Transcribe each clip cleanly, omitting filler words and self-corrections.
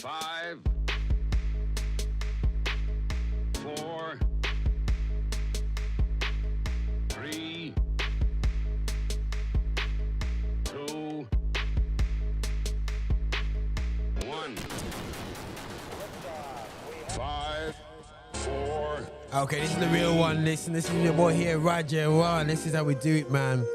5, 4, 3, 2, 1. 5, 4. Okay, this is the real one. Listen, this is your boy here, Roger One. This is how we do it, man.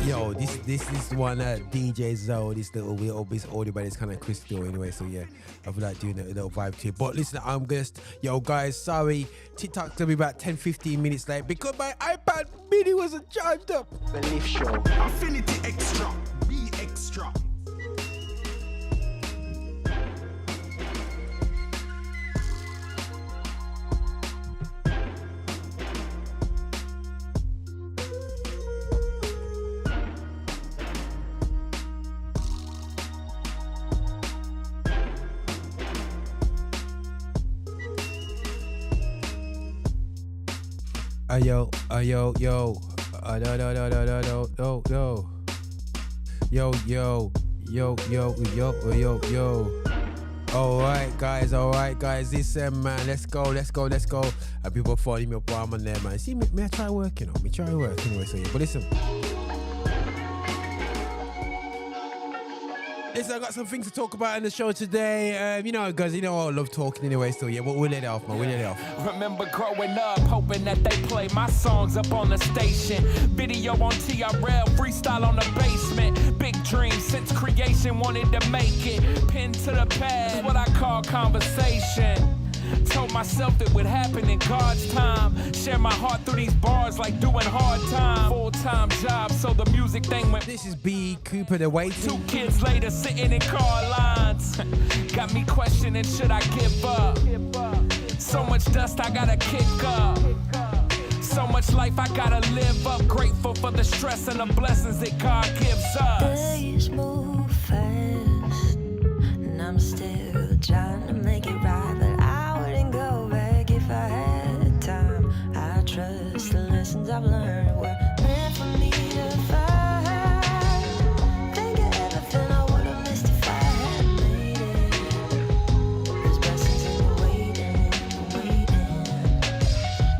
Yo, this is the one that DJ Zoe, this little bit audio, but it's kind of crystal anyway. So yeah, I feel like doing a little vibe to it. But listen, I'm just, yo guys, sorry, TikTok's gonna be about 10-15 minutes late because my iPad mini wasn't charged up. Belief show. Affinity Xtra. Be extra. Yo, no. Yo. All right, guys. Listen, man. Let's go. And people following me up while I'm on there, man. See, me I try working on. Me try work anyway. So yeah, but listen. Listen, I got some things to talk about in the show today. You know, guys, I love talking anyway, so yeah, but we'll let it off, man. Remember growing up, hoping that they play my songs up on the station. Video on TRL, freestyle on the basement. Big dreams since creation, wanted to make it. Pen to the pad, what I call conversation. Told myself it would happen in God's time. Share my heart through these bars like doing hard time. Full-time job, so the music thing went. This is B. Cooper, the waiting. 2 kids later, sitting in car lines. Got me questioning, should I give up? So much dust, I gotta kick up. So much life, I gotta live up. Grateful for the stress and the blessings that God gives us. Days move fast, and I'm still trying to make it right, but I wouldn't go back if I had time. I trust the lessons I've learned were meant for me to find. Think of everything I would have missed if I hadn't made it. There's blessings in the waiting.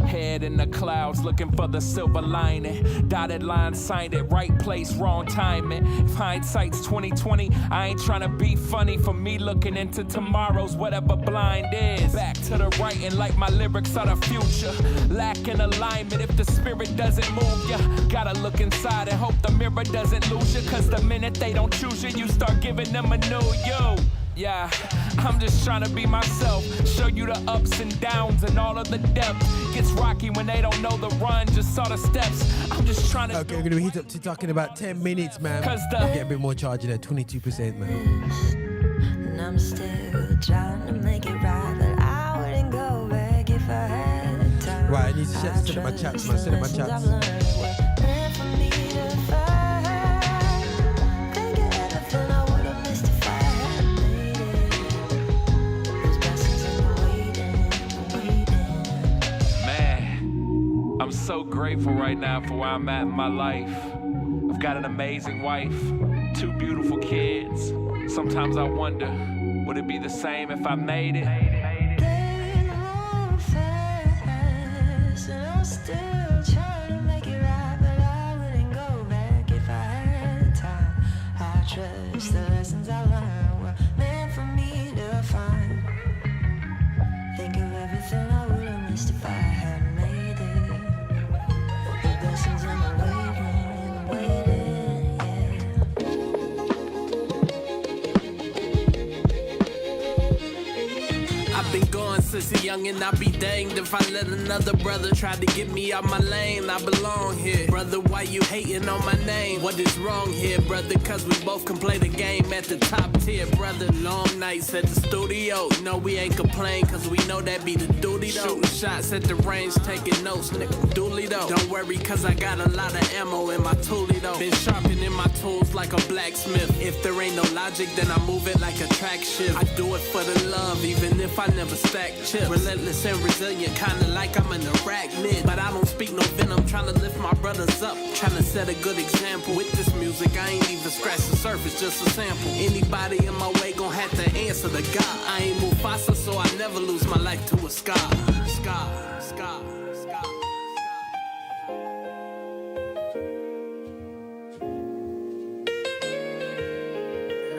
Head in the clouds, looking for the silver lining. Dotted line, signed it, right place, wrong timing. If hindsight's 2020, I ain't trying to be funny. For me, looking into tomorrow's whatever blind is. Back to the writing like my lyrics are the future. Lacking alignment if the spirit doesn't move ya. Gotta look inside and hope the mirror doesn't lose ya. Cause the minute they don't choose you, you start giving them a new you. Yeah, I'm just trying to be myself. Show you the ups and downs and all of the depth. Gets rocky when they don't know the run, just saw the steps. I'm just trying to. Okay, we're gonna hit up to talk in about 10 minutes, man. Cause get a bit more charging at 22%, man. And I'm still trying to make it right, but I wouldn't go back if I had time. Right, I need to set up my chats, man. Set up my chats. I'm so grateful right now for where I'm at in my life. I've got an amazing wife, 2 beautiful kids. Sometimes I wonder, would it be the same if I made it? Days move fast, and I'm still trying to make it right, but I wouldn't go back if I had time. I trust the lessons I learned were meant for me to find. Think of everything I would have missed if I hadn't made it. Been going since a youngin', I be danged if I let another brother try to get me out my lane. I belong here, brother, why you hating on my name? What is wrong here, brother? Cause we both can play the game at the top tier, brother. Long nights at the studio, no, we ain't complain, cause we know that be the duty though. Shooting shots at the range, taking notes, nigga, duly though. Don't worry, cause I got a lot of ammo in my toolie though. Been sharpening my tools like a blacksmith. If there ain't no logic, then I move it like a track shift. I do it for the love, even if I never stack chips. Relentless and resilient, kinda like I'm an arachnid. But I don't speak no venom, trying to lift my brothers up, trying to set a good example. With this music, I ain't even scratched the surface, just a sample. Anybody in my way gon' have to answer likeness of the God. I ain't Mufasa, so I never lose my life to a scar. Scar.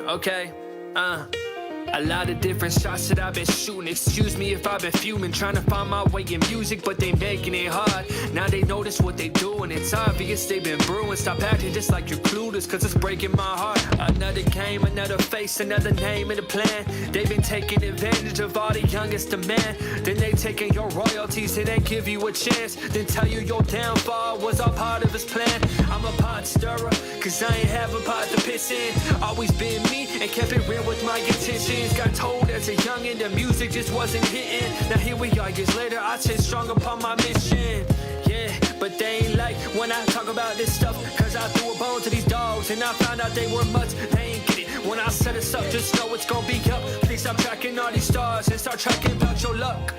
Okay, a lot of different shots that I've been shooting. Excuse me if I've been fuming, trying to find my way in music, but they making it hard. Now they notice what they doing. It's obvious they've been brewing. Stop acting just like you're clueless, cause it's breaking my heart. Another game, another face, another name in the plan. They've been taking advantage of all the youngest demand. Then they taking your royalties and they give you a chance. Then tell you your downfall was all part of his plan. I'm a pot stirrer, cause I ain't have a pot to piss in. Always been me and kept it real with my intentions. Got told as a youngin' the music just wasn't hitting. Now here we are years later, I stay strong upon my mission. Yeah, but they ain't like when I talk about this stuff, cause I threw a bone to these dogs and I found out they were mutts. They ain't get it when I set us up, just know it's gonna be up. Please stop tracking all these stars and start tracking about your luck.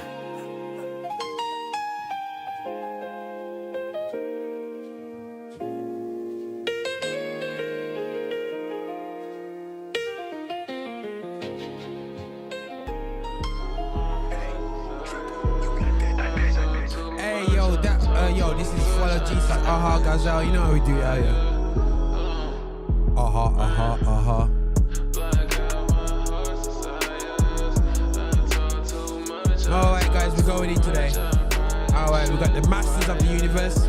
Yo, this is Follow Jesus, Aha, Gazelle, you know how we do it out here. Aha. Alright guys, we're going in today. Alright, we got the Masters of the Universe.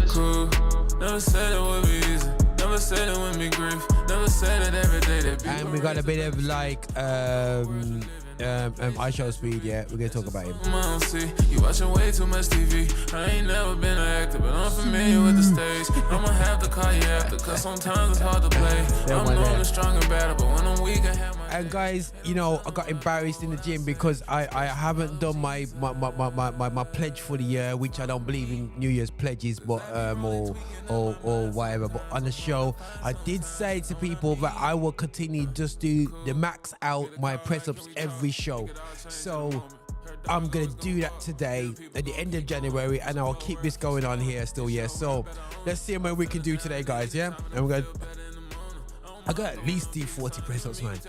Cool. Never said it would be easy. Never said it would be grief. Never said it every day that be. And we got a bit of like I Show Speed, yeah, we're gonna talk about him. I don't see you watching way too much TV. I ain't never been an actor, but I'm familiar with the stage. I'ma have to call you after, cause sometimes it's hard to play. I'm known as strong and better, but when I'm weak, I have my. And guys, you know, I got embarrassed in the gym because I haven't done my pledge for the year, which I don't believe in New Year's pledges, but or whatever. But on the show, I did say to people that I will continue just do the max out my press ups every show. So I'm gonna do that today at the end of January, and I'll keep this going on here still. Yeah. So let's see what we can do today, guys. Yeah. And we're gonna. I got at least do 40 press ups, man.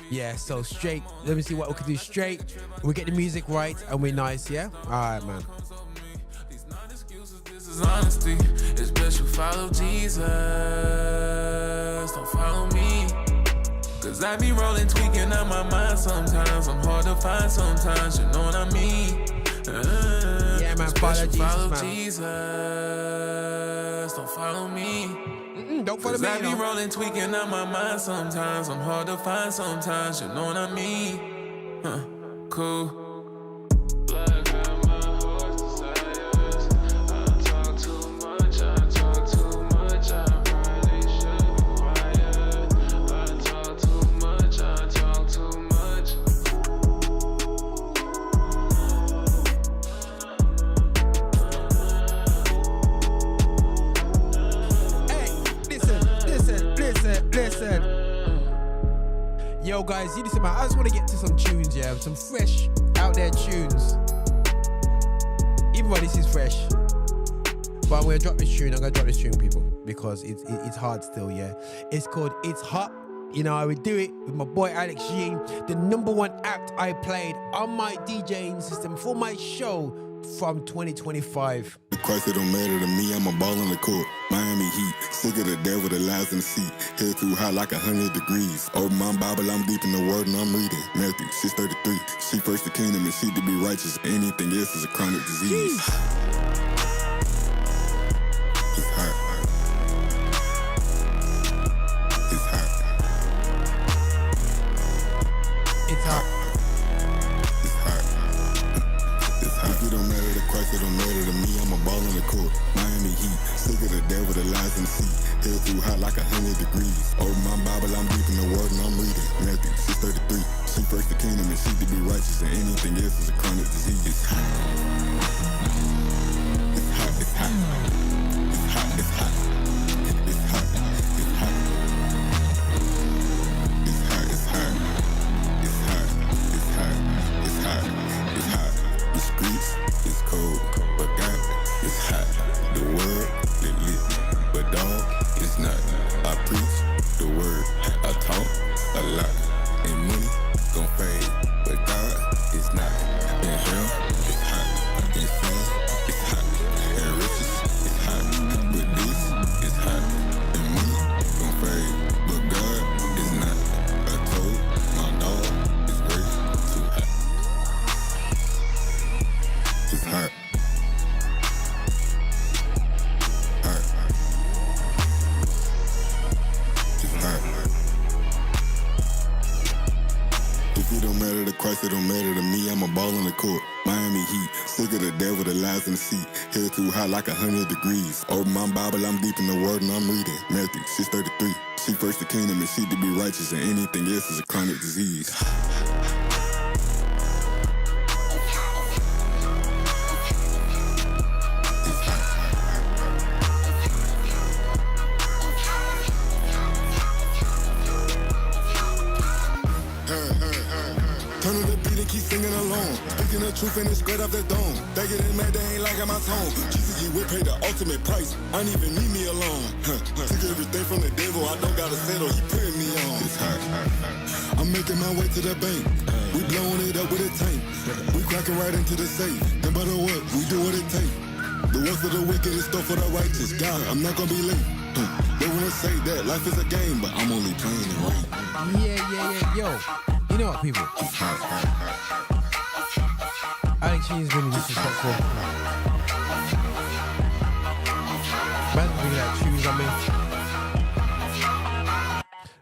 Yeah, so straight. Let me see what we can do straight. We get the music right and we're nice, yeah? Alright, man. This is honesty. It's best you follow Jesus. Don't follow me. Cause I be rolling, tweaking out my mind sometimes. I'm hard to find sometimes, you know what I mean? Yeah, man, follow Jesus, follow man. Jesus. Don't follow me. Don't follow me, I be rolling, tweaking out my mind sometimes. I'm hard to find sometimes, you know what I mean? Cool. Listen. Yo, guys, you listen, man. I just want to get to some tunes, yeah, some fresh out there tunes. Even though this is fresh, but I'm gonna drop this tune. I'm gonna drop this tune, people, because it's hard still, yeah. It's called "It's Hot." You know, I would do it with my boy Alex Jean, the #1 act I played on my DJing system for my show from 2025. The Christ it don't matter to me, I'm a ball on the court. Miami Heat, sick of the devil that lies in the seat. Head too hot like 100 degrees. Open my Bible, I'm deep in the word and I'm reading. Matthew 6:33. Seek first the kingdom and seek to be righteous. Anything else is a chronic disease. It's hot. It's hot. It's hot. If it don't matter to Christ, it don't matter to me. I'm a ball on the court. Miami Heat, sick of the devil that lies in the seat. Hell too hot like 100 degrees. Open my Bible, I'm deep in the word and I'm reading. Matthew 6:33. Seek first the kingdom and seek to be righteous, and anything else is a chronic disease. It's hot. It's hot. It's hot. It's hot. It's hot. It's hot. It's hot. It's hot. It's hot. It's hot. It's hot. It's hot. It's hot. The streets is cold, but God, it's hot. The world is lit, but dog, it's not. I preach the word, I talk a lot. and money gon' fade, but God is not. And hell, it's hot. And fun, it's hot. And riches, it's hot. But this is hot. And money gon' fade, but God is not. I told my dog it's way too hot. It's hot. Hot. It's hot. If it don't matter to Christ, it don't matter to me. I'm a ball in the court. Miami Heat, sick of the devil that lies in the seat. Head too hot like 100 degrees. Open my Bible, I'm deep in the word and I'm reading Matthew 6:33. Seek first the kingdom and seek to be righteous, and anything else is a chronic disease. Turn to the beat and keep singing along. Speaking the truth and it's straight off the dome. They get mad, they ain't liking my tone. Jesus, you will pay the ultimate price. I don't even need me alone. Took everything from the devil, I don't gotta settle, he putting me on. It's hot. I'm making my way to the bank. We blowing it up with a tank. We cracking right into the safe. No matter what, we do what it takes. The work for the wicked is stuff for the righteous. God, I'm not gonna be late. They wanna say that life is a game, but I'm only playing it right. Yeah. Yo, you know what, people? Alex G is really disrespectful. Man's bringing out shoes on me.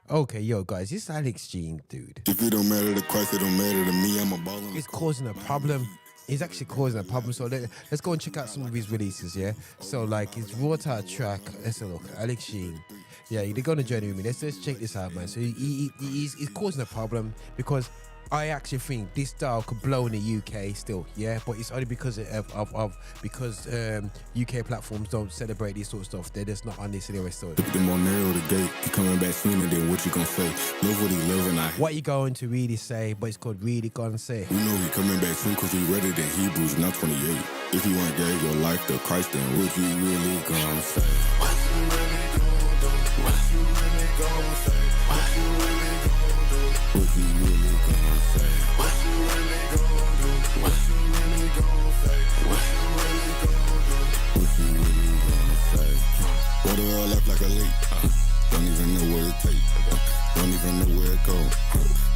Okay, yo, guys, this Alex G, dude. If it don't matter to Christ, it don't matter to me. I'm a baller. It's causing a problem. He's actually causing a problem. So let's go and check out some of his releases, yeah? So, like, his raw type track. Let's have a look. Alex Sheen. Yeah, they're going to journey with me. Let's check this out, man. So he's causing a problem because I actually think this style could blow in the UK still, yeah, but it's only because because UK platforms don't celebrate this sort of stuff. They're just not on this anyway. So look at them on narrow the gate. He coming back soon, and then what you gonna say? Love what he loving. What you going to really say? But it's called really gonna say. We know he coming back soon because he read it in Hebrews, not 28. If you want to give your life to Christ, then what you really gonna say? What you really gonna do? What you really gonna say? What you really gonna do? What you really gonna say? What you really gonna do? What you really gonna say? What you really gonna do? What you really gonna say? Water all life like a lake. Don't even know what it takes. Don't even know where it goes.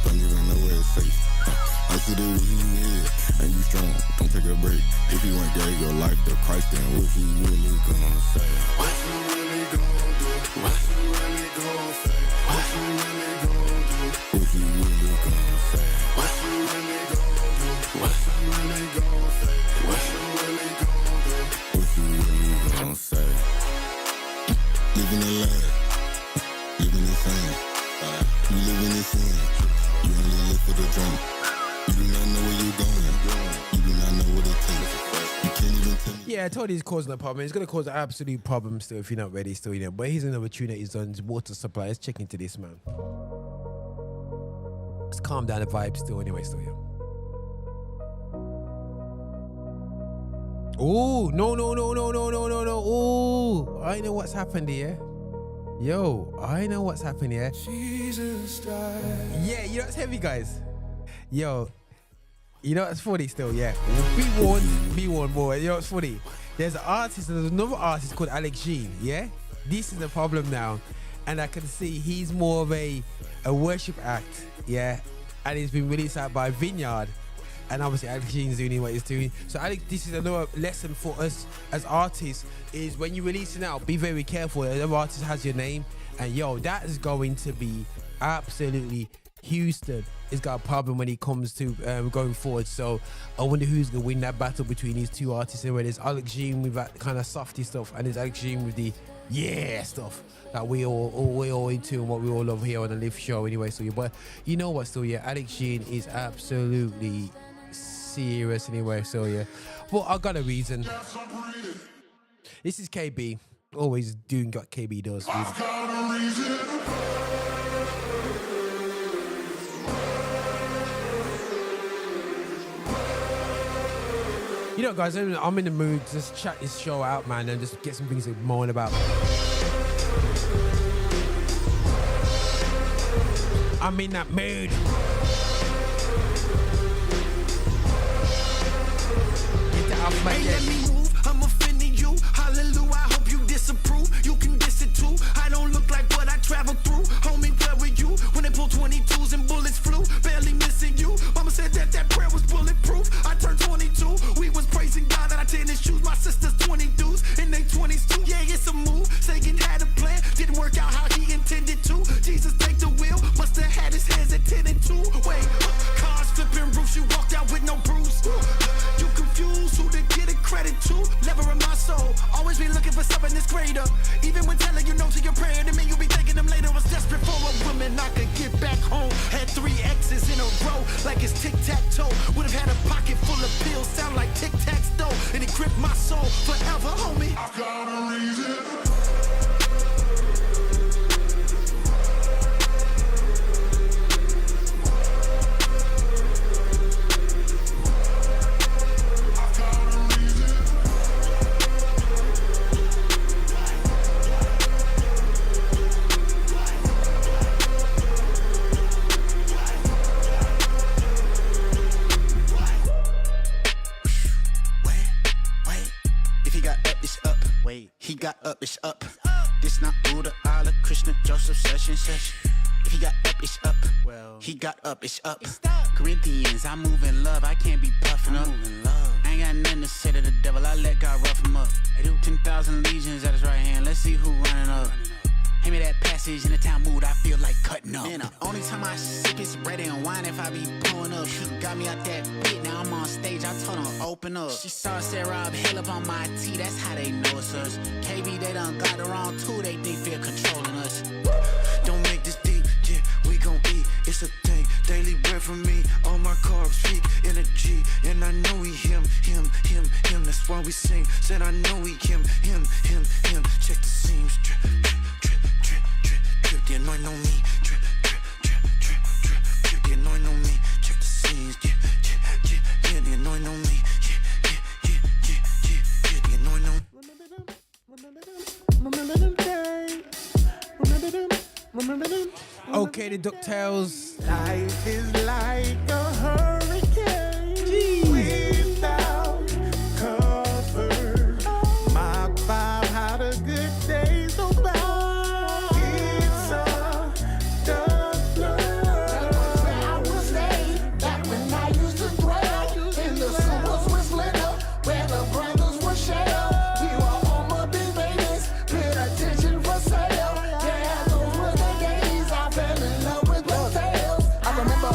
Don't even know where it's safe. I see the reason you here and you strong. Don't take a break. If you ain't gave your life to Christ, then what you really gonna say? What you really gonna do? What you really gonna say? What you really gonna do? What you really gonna say? What you really gonna do? What you really gonna say? What you really gonna do? What you really gonna say? Living a lie, living in sin. You living in sin. You only live for the drink. You do not know where you're going. You do not know what it takes. You can't even tell me. Yeah, I told you he's causing a problem. It's going to cause an absolute problem still if you're not ready still, you know. But here's another tune that he's on his water supply. Let's check into this, man. Let's calm down the vibe still anyway, still, yeah. Oh, no. Oh, I know what's happened here. Yo, I know what's happened here. Jesus died. Yeah, you know what's heavy, guys? Yo, you know what's funny still, yeah? Be warned, boy. You know what's funny? There's another artist called Alex Jean, yeah? This is the problem now. And I can see he's more of a worship act, yeah? And he's been released out by Vineyard. And obviously Alex Jean's doing what he's doing. So Alex, this is another lesson for us as artists, is when you're releasing out, be very careful. Another artist has your name. And yo, that is going to be absolutely Houston has got a problem when it comes to going forward. So I wonder who's going to win that battle between these two artists. Anyway, there's Alex Jean with that kind of softy stuff, and there's Alex Jean with the stuff that we all into and what we all love here on the Live Show anyway. So yeah, but you know what, still, yeah, Alex Jean is absolutely serious anyway. So yeah, well, I got a reason. This is KB, always doing what KB does. I've got a reason. You know, guys, I'm in the mood to just chat this show out, man, and just get some things to moan I'm in that mood. Get it off my Hey, let chest. me move, I'm offending you. Hallelujah, I hope you disapprove. You can diss it too. I don't look like what I traveled through. Homie, where were you when they pulled 22s and bullets flew? Barely missing you. Mama said that prayer was bulletproof. I turned 22. We was praising God that I tennis shoes. My sister's 20 dudes in their 20s too. Yeah, it's a move. Satan had a plan, didn't work out how he intended to. Jesus take the wheel, must have had his hands attended to. Wait, cars flipping roofs, you walked out with no bruise. You confused who to get it credit to. Lever in my soul, always be looking for something that's greater. Even when telling you no to your prayer, to me you be thanking them later. Was desperate for a woman I could get back home. Had 3 X's in a row, like it's tic-tac-toe. Would have had a pocket full of pills, sound like tic-tac-toe. And it gripped my soul forever, homie. I got a reason. He got up, it's up. This not Buddha, Allah, Krishna, Joseph, such and such. If he got up, it's up. Well, he got up, it's up. Corinthians, I move in love, I can't be puffing up. I ain't got nothing to say to the devil, I let God rough him up. 10,000 legions at his right hand, let's see who running up. Hand me that passage in the town mood, I feel like cutting up. Man, the only time I sip is bread and wine if I be pulling up. She got me out that pit, now I'm on stage, I told her open up. She saw Sarah Hill up on my tee, that's how they know it's us. KB, they done got the wrong tool, they think they're controlling us. Don't make this deep, yeah, we gon' eat, it's a thing. Daily bread from me, all my carbs, peak energy. And I know we him, that's why we sing. Said I know we him. Check the seams, drip, the anointing on me. Drip, the anointing on me. Check the seams, yeah, the anointing on me. Yeah, the anointing on me. Okay, the DuckTales. Life is like a hurricane without cover. Mark 5 had a good day so bad. It's a dark blur. That's where I was laid back when I used to dwell in the summers with Linda, where the brothers were shell. We were on my big babies, paid attention for sale. Yeah, those were the days I fell in love with those tales. I remember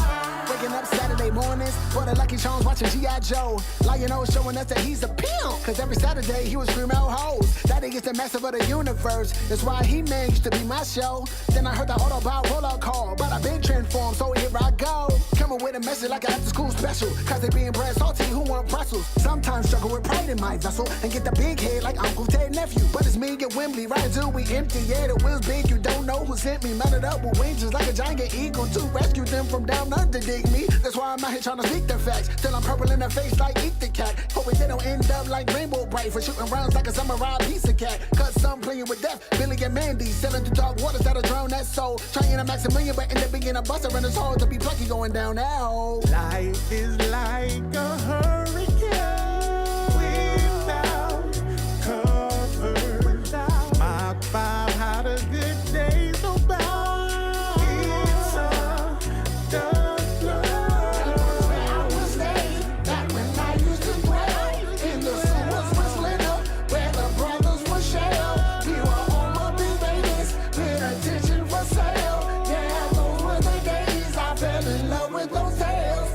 waking up Saturday mornings for the Lucky Charms watching G.I. Joe. Lion-O showing us that he's a pimp, cause every Saturday he was screaming out hoes. Daddy is the master of the universe, that's why He-Man used to be my show. Then I heard the Autobot roll-out call, but I've been transformed, so here I go. Coming with a message like an after-school special, cause they being bread salty, who want pretzels? Sometimes struggle with pride in my vessel, and get the big head like Uncle Ted nephew. But it's me at Wembley, right until we empty, yeah, the wheels big, you don't know who sent me. Mounted up with wings just like a giant eagle to rescue them from down under, dig me. That's why I'm out here trying to speak the facts, till I'm purple in the face like Eat the Cat. Hoping they don't end up like Rainbow Bright for shooting rounds like a samurai piece of cat. Cause some playing with death, Billy and Mandy selling to dark waters that'll drown that soul. Trying to max a million, but end up being a buster, and it's hard to be plucky going down now. Life is like a hurricane without cover. Mark 5 had a good day so bad. It's a dark blur. That's where I was laid back when I used to dwell in the summers with Linda, where the brothers were shell. We were on my big babies, paid attention for sale. Yeah, those were the days I fell in love with those tales.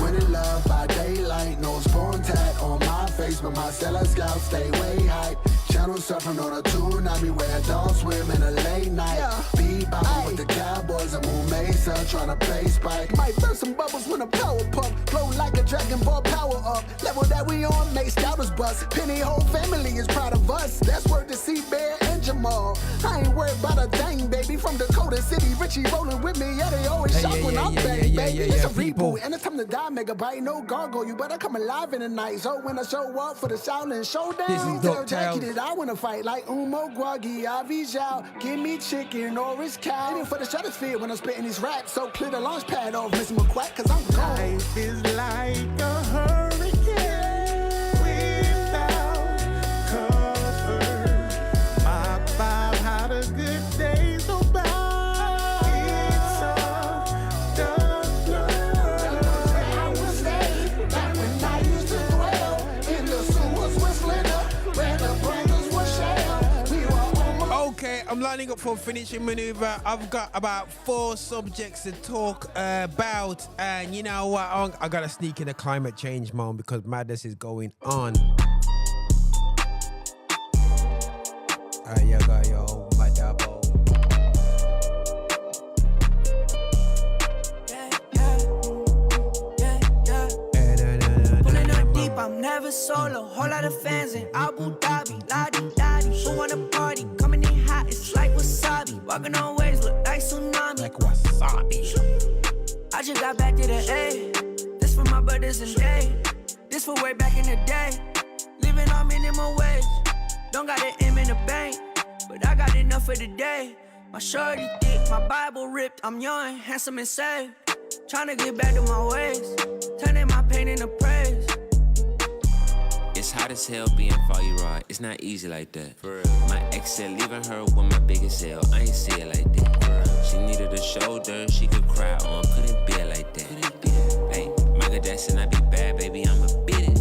Winning love by daylight, no spawn tag on my face, but my cellar scouts stay way high. Channel surfing on a tsunami where dogs swim in a late night. Bebop with the Cowboys and Moon Mesa trying to play spike. Might burst some bubbles when a power pump Flow like a Dragon Ball power up. Level that we on makes scouters bust. Penny whole family is proud of us. That's word to C-Bear and Jamal. I ain't worried about a thing, baby. From Dakota City, Richie rolling with me. Yeah, they always shock when I'm back, baby. It's a reboot, and it's time to die, megabyte. No gargle, you better come alive in the night. So when I show up for the Shaolin Showdown, tell Jackie that I wanna fight like Umo Groggy, Avi Zhao. Give me chicken or it's cow. Aiming for the stratosphere when I'm spitting these raps. So clear the launch pad off, Mr. McQuack, cause I'm gone. Life is like a hurricane without cover. My vibe had a good day so bad. It's a dark blur. I was staying back when I used to dwell in the sewers with Slither, where the brothers were shared. We were almost. Okay, I'm lining up for finishing maneuver. I've got about 4 subjects to talk about, and you know what? I gotta sneak in a climate change mode because madness is going on. You got yo, my double. Pulling up deep, I'm never solo. Whole lot of fans in Abu Dhabi, la-di-da-di. Who wanna party? Coming in hot, it's like wasabi. Walking on waves, look like tsunami. Like wasabi. I just got back to the A. This for my brothers and they. This for way back in the day. Living on minimum wage. Don't got an M in the bank, but I got enough for the day. My shorty thick, my Bible ripped. I'm young, handsome and saved. Tryna get back to my ways. Turning my pain into praise. It's hot as hell being foggy rod. It's not easy like that. For real. My ex said leaving her with my biggest hell. I ain't see it like that. For real. She needed a shoulder she could cry on. Couldn't be it like that. Hey, Michael Jackson, I be bad, baby. I'ma beat it.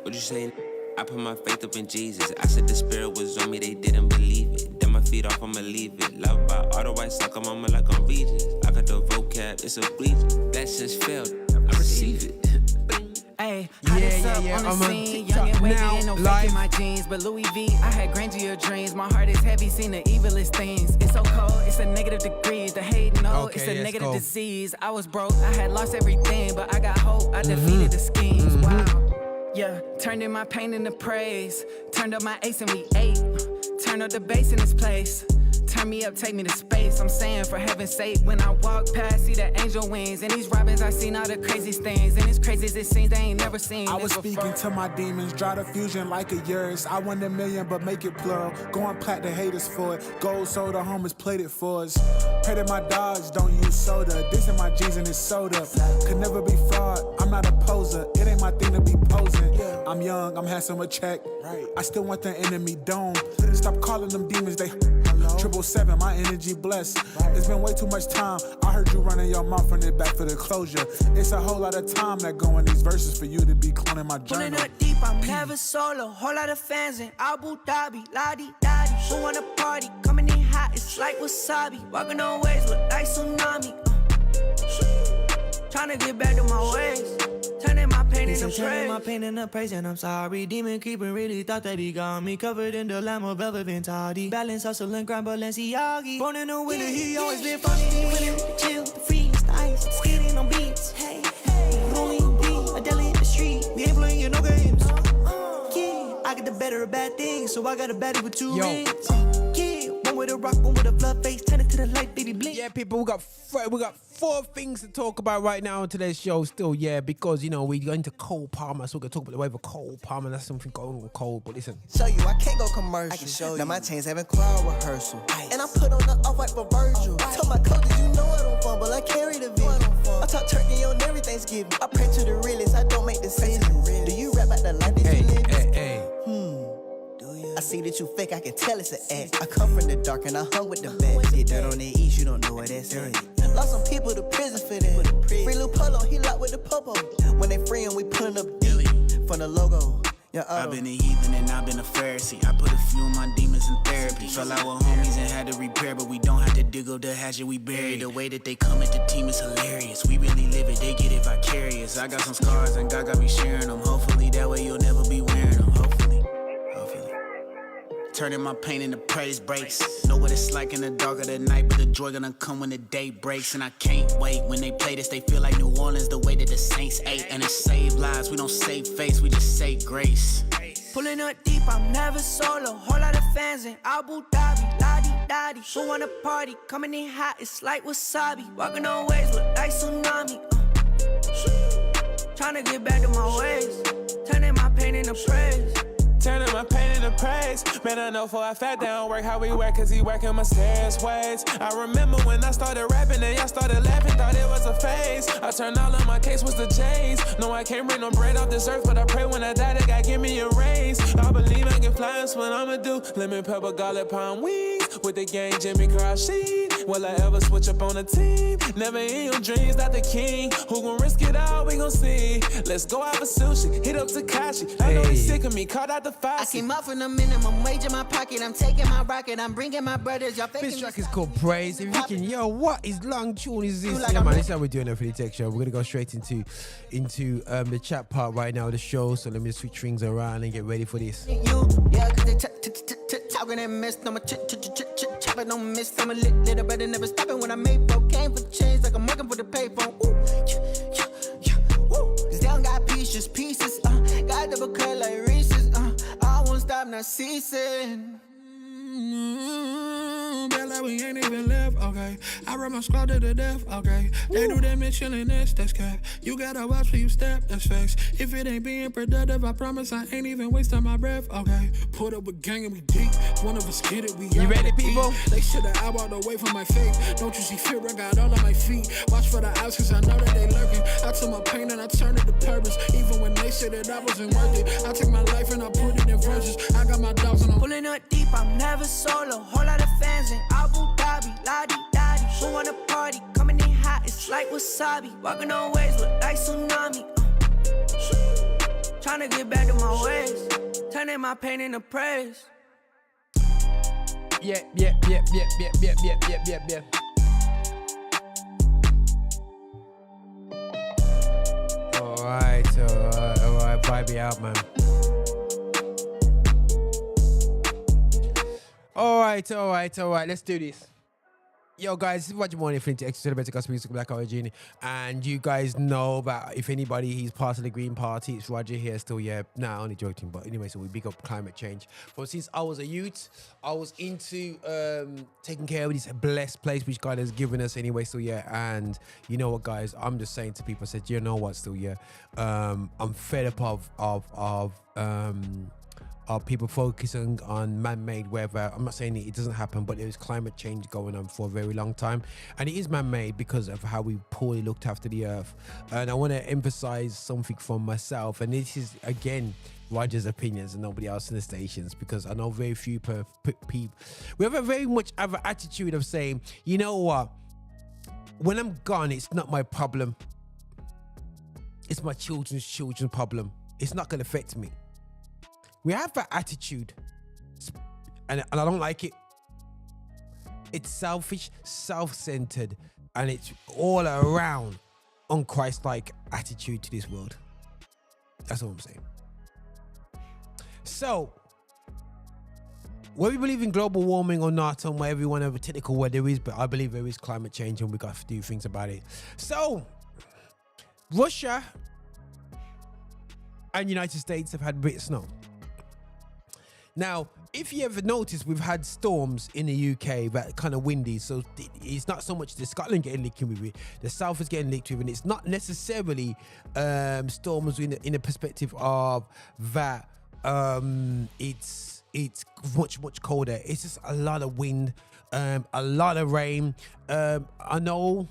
What you say? I put my faith up in Jesus. I said the spirit was on me, they didn't believe it. Then my feet off, I'ma leave it. Love by all the white sucker mama like I'm Regis. I got the vocab, it's a egregious. Blessings failed, I receive it. Ayy, Yeah, on I'm the on scene, TikTok young and wavy, now, ain't no live. faking my jeans. But Louis V, I had grandeur dreams. My heart is heavy, seen the evilest things. It's so cold, it's a negative degrees. The hate, no, Okay, it's a let's negative go. disease. I was broke, I had lost everything, but I got hope, I defeated the schemes. Wow, yeah, turned in my pain into praise. Turned up my ace and we ate. Turn up the bass in this place. Turn me up, take me to space. I'm saying for heaven's sake, when I walk past, see the angel wings. And these robins, I seen all the craziest things. And as crazy as it seems, they ain't never seen I this was speaking before. to my demons, draw the fusion like a yours. I want a million, but make it plural. Going plat the haters for it. Gold soda, homies played it for us. Pray that my dogs don't use soda. This in my jeans and it's soda. Could never be fraud. I'm not a poser. It ain't my thing to be posing. I'm young, I'm handsome, a check. I still want the enemy dome. Stop calling them demons, they 777, my energy blessed. It's been way too much time. I heard you running your mouth from the back for the closure. It's a whole lot of time that go in these verses for you to be cloning my journal. Pulling up deep, I'm never solo. Whole lot of fans in Abu Dhabi, la-di-da-di. Who wanna party? Coming in hot, it's like wasabi. Walking on waves, look like tsunami. Tryna get back to my ways. Turning my pain into praise. Turning my pain into praise, and I'm sorry. Demon creeping really thought that he got me covered in the lime of velvet and toddy. Balance, hustle, and grind, Balenciaga. Born in the winter, he always been funny. Willing to chill, the freeze, the ice, skating on beats. Hey, hey, rolling deep, a deli in the street. We ain't playing no games. Yeah, I get the better of bad things, so I got a baddie with 2 rings. Yeah, one with a rock, one with a blood face. Turn it to the light, baby, blink. Yeah, people, we got 4 things to talk about right now on today's show still, yeah, because, you know, we're going to Cole Palmer, so we're going to talk about the wave of Cole Palmer. That's something going on with Cole, but listen. Show you, I can't go commercial. I can show now you. My chains having choir rehearsal. Ice. And I put on the off-white for Virgil. Tell my coaches, you know I don't fumble, I carry the vision. I talk turkey on every Thanksgiving. I pray to the realest, I don't make decisions. Do you rap about the life that you live? Hey. I see that you fake, I can tell it's an act. I come from the dark and I hung with the best. Did dirt on the east, you don't know what that's at. Lost some people to prison for that. Free Lil Polo, he locked with the popo. When they free him, we put up deep from the logo. I've been a heathen and I've been a Pharisee. I put a few of my demons in therapy. Fell out with homies and had to repair, but we don't have to dig up the hatchet we buried. The way that they come at the team is hilarious. We really live it, they get it vicarious. I got some scars and God got me sharing them. Hopefully that way you'll never be wearing them. Hopefully. turning my pain into praise breaks. Know what it's like in the dark of the night, but the joy gonna come when the day breaks. And I can't wait when they play this, they feel like New Orleans, the way that the Saints ate. And it saved lives, we don't save face, we just say grace. Pulling up deep, I'm never solo. Whole lot of fans in Abu Dhabi, la-di-da-di. Who wanna party? Coming in hot, it's like wasabi. Walking on waves, look like tsunami. Tryna get back to my ways, turning my pain into praise. Turning my pain into praise. Man, I know for a fact they don't work how we work, cause he working mysterious ways. I remember when I started rapping and y'all started laughing, thought it was a phase. I turned all of my case was the J's. No, I can't bring no bread off this earth, but I pray when I die, they God give me a raise. I believe I can fly, that's what I'ma do. Lemon pepper, garlic, palm wings. With the gang, Jimmy Croce. Will I ever switch up on a team? Never in your dreams, not the king. Who gon' risk it all, we gon' see. Let's go out for sushi, hit up Takashi. I know he's sick of me, caught out the I came out from the minimum wage in my pocket. I'm taking my rocket. I'm bringing my brothers. Y'all faking this track is called Praise. If you thinking, yo, what is long tune is this? Like Yeah, man, this is how we're doing it for the tech show. We're gonna go straight into the chat part right now of the show. So let me just switch things around and get ready for this. You, yeah, cause they talking and mess. I'm a chopping, don't miss. I'm a little better, never stopping when I make cocaine for change. Like I'm working for the payphone. Ooh, cause they don't got pieces. Got double cut like Reese's. I won't stop not ceasing. Feel like we ain't even left, okay. I run my squad to the death, okay. They do that Michelin that's cap. You gotta watch where you step, that's facts. If it ain't being productive, I promise I ain't even wasting my breath, okay. Put up a gang and we deep. One of us get it, we you ready, people? They should've eyeballed away from my fate. Don't you see fear? I got all on my feet. Watch for the eyes, cause I know that they lurking. I took my pain and I turned it to purpose. Even when they said that I wasn't worth it. I took my life and I put it in verses. I got my dogs and I'm pulling up deep, I'm never solo. Whole lot of fans in Abu Dhabi, la-di-da-di. Who wanna party? Coming in hot, it's like wasabi. Walking on waves, look like tsunami. Tryna get back to my ways, turning my pain into praise. Yeah. Alright, vibe it out, man. Alright, let's do this. Yo, guys, this is Roger Morning for Xtra, celebrating gospel music, black origin. And you guys know about, if anybody, he's part of the Green Party. It's Roger here still, yeah. Nah, only joking. But anyway, so we big up climate change. But since I was a youth, I was into taking care of this blessed place which God has given us anyway. So yeah, and you know what, guys, I'm just saying to people, I said, you know what, still, yeah. I'm fed up of people focusing on man-made weather. I'm not saying it doesn't happen, but there's climate change going on for a very long time, and it is man-made because of how we poorly looked after the earth. And I want to emphasize something from myself, and this is again Roger's opinions and nobody else in the stations, because I know very few people. We have a very much of an attitude of saying, you know what, when I'm gone, it's not my problem. It's my children's problem. It's not going to affect me. We have that attitude, and I don't like it. It's selfish, self-centered, and it's all around un-Christ-like attitude to this world. That's all I'm saying. So, whether we believe in global warming or not, and whatever one of a technical word there is, but I believe there is climate change, and we got to do things about it. So, Russia and United States have had a bit of snow. Now, if you ever notice, we've had storms in the UK that kind of windy, so it's not so much the Scotland getting licked with it, the south is getting licked with, and it's not necessarily storms in a perspective of that it's much colder. It's just a lot of wind, a lot of rain. I know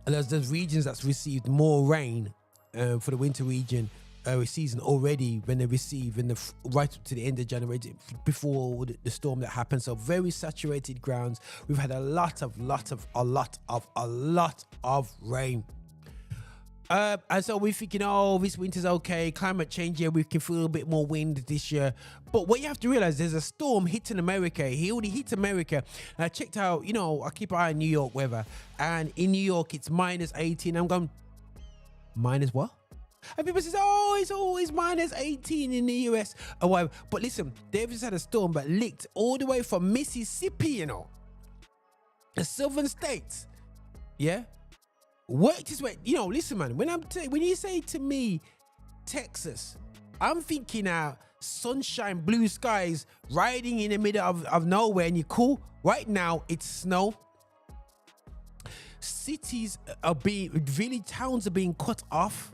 there's regions that's received more rain for the winter region season already when they receive right up to the end of January before the storm that happened. So very saturated grounds. We've had a lot of rain. And so we're thinking, oh, this winter's okay, climate change, yeah, we can feel a bit more wind this year. But what you have to realize, there's a storm hitting America. He already hit America. I checked out, I keep an eye on New York weather, and in New York it's -18. I'm going, minus what? And people say, oh, it's always minus 18 in the US or whatever. But listen, they've just had a storm that licked all the way from Mississippi, you know, the southern states. Yeah? Worked its way. You know, listen, man, when you say to me, Texas, I'm thinking out sunshine, blue skies, riding in the middle of nowhere, and you're cool. Right now, it's snow. Cities are towns are being cut off.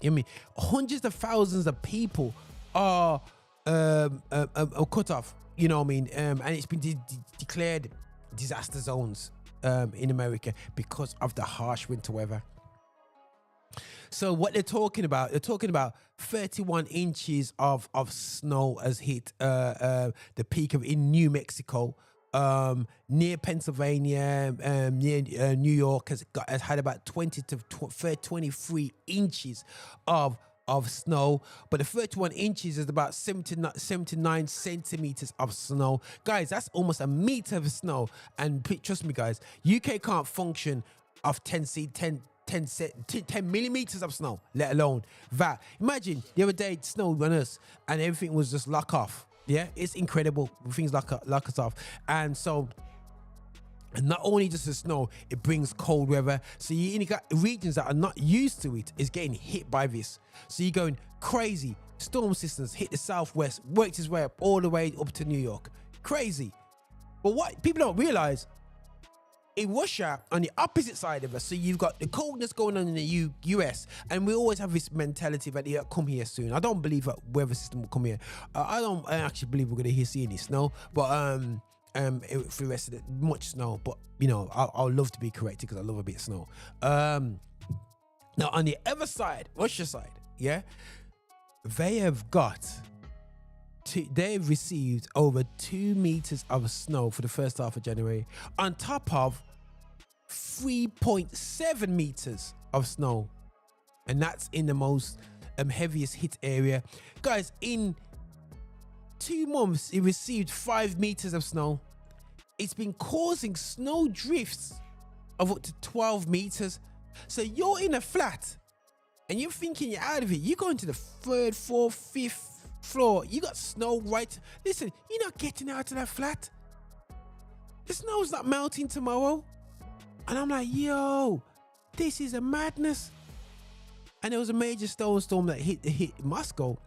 I mean, hundreds of thousands of people are cut off. You know what I mean? And it's been declared disaster zones in America because of the harsh winter weather. So what they're talking about 31 inches of snow has hit the peak in New Mexico, near Pennsylvania, near New York has had about 20 to 23 inches of snow, but the 31 inches is about 79 centimeters of snow. Guys, that's almost a meter of snow. And trust me, guys, UK can't function off 10 millimeters of snow, let alone that. Imagine the other day it snowed on us and everything was just lock off. Yeah, it's incredible. Things lock us off. And so, and not only just the snow, it brings cold weather. So you got regions that are not used to it is getting hit by this. So you're going crazy. Storm systems hit the southwest, worked its way up all the way up to New York. Crazy. But what people don't realize, in Russia, on the opposite side of us, so you've got the coldness going on in the US, and we always have this mentality that they'll come here soon. I don't believe that weather system will come here. I actually believe we're going to see any snow, but for the rest of it, much snow. But you know, I'll love to be corrected because I love a bit of snow. Now on the other side, Russia side, yeah, they've received over 2 meters of snow for the first half of January, on top of 3.7 meters of snow. And that's in the most heaviest hit area. Guys, in 2 months, it received 5 meters of snow. It's been causing snow drifts of up to 12 meters. So you're in a flat and you're thinking you're out of it. You're going to the 3rd, 4th, 5th floor. You got snow right. Listen, you're not getting out of that flat. The snow's not melting tomorrow. And I'm like, yo, this is a madness. And there was a major storm that hit Moscow.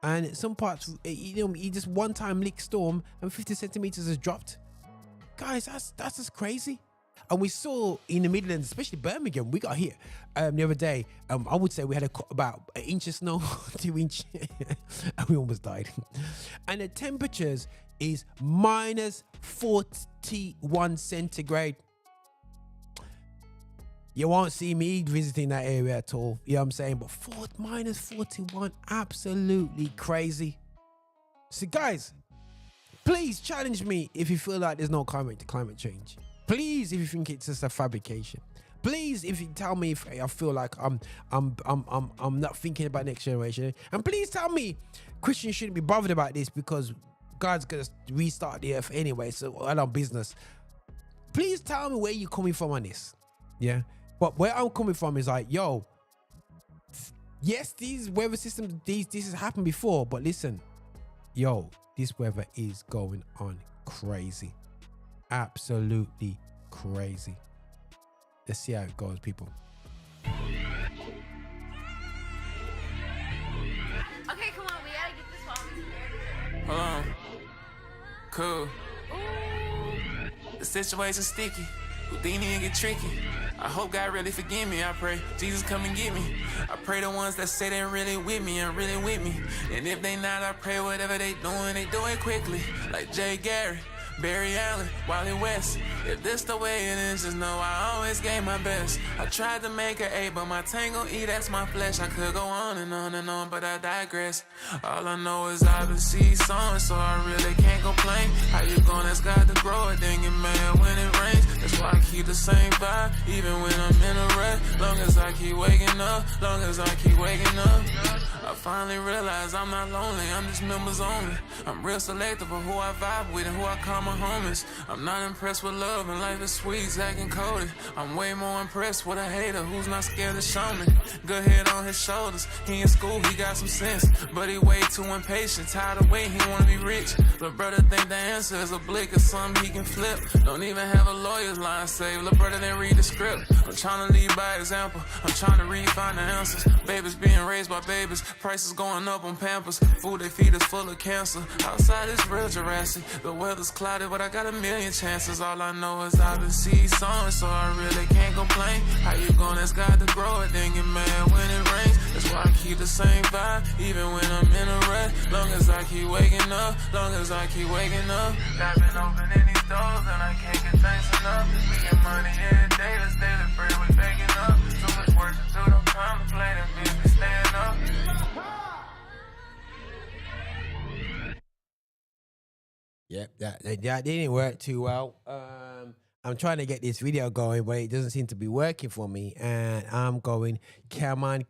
And some parts, you just one-time lick storm and 50 centimeters has dropped. Guys, that's just crazy. And we saw in the Midlands, especially Birmingham, we got hit the other day. I would say we had about 1 inch of snow, 2 inches, and we almost died. And the temperatures is minus 41 centigrade. You won't see me visiting that area at all. You know what I'm saying? But minus 41, absolutely crazy. So guys, please challenge me if you feel like there's no climate change. Please, if you think it's just a fabrication. Please, if you tell me if I feel like I'm not thinking about next generation. And please tell me Christians shouldn't be bothered about this because God's gonna restart the earth anyway, so I don't business. Please tell me where you're coming from on this. Yeah. But where I'm coming from is like, yo, yes, these weather systems, this has happened before, but listen, yo, this weather is going on crazy. Absolutely crazy. Let's see how it goes, people. Okay, come on, we gotta get this one. Hold on. Cool. The situation's sticky. Houdini and get tricky. I hope God really forgive me. I pray Jesus come and get me. I pray the ones that say they're really with me and really with me. And if they not, I pray whatever they doing, they do it quickly. Like Jay Garrett, Barry Allen, Wally West. If this the way it is, just know I always gave my best. I tried to make an A, but my tango E, that's my flesh. I could go on and on and on, but I digress. All I know is I've been seeing so I really can't complain. How you gonna ask God to grow it, then get mad when it rains? That's why I keep keep the same vibe, even when I'm in a wreck. Long as I keep waking up, long as I keep waking up. I finally realized I'm not lonely, I'm just members only. I'm real selective of who I vibe with and who I call my homies. I'm not impressed with love and life is sweet, Zach and Cody. I'm way more impressed with a hater who's not scared to show me. Good head on his shoulders, he in school, he got some sense, but he way too impatient, tired of waiting, he wanna be rich. But brother think the answer is a blick or something he can flip. Don't even have a lawyer's line saved, little brother didn't read the script. I'm trying to lead by example, I'm trying to find the answers. Babies being raised by babies, prices going up on Pampers. Food they feed is full of cancer, outside it's real Jurassic. The weather's clouded, but I got a million chances. All I know is I've been seeing songs, so I really can't complain. How you gonna ask God to grow it, then get mad when it rains? That's why I keep the same vibe, even when I'm in a wreck. Long as I keep waking up, long as I keep waking up. I've been opening these doors and I can't get thanks enough. We get money every day, let's stay the bread, we baking up. Too much work to do, don't contemplate it, bitch, we staying up. Yep, that didn't work too well. I'm trying to get this video going, but it doesn't seem to be working for me. And I'm going, come on.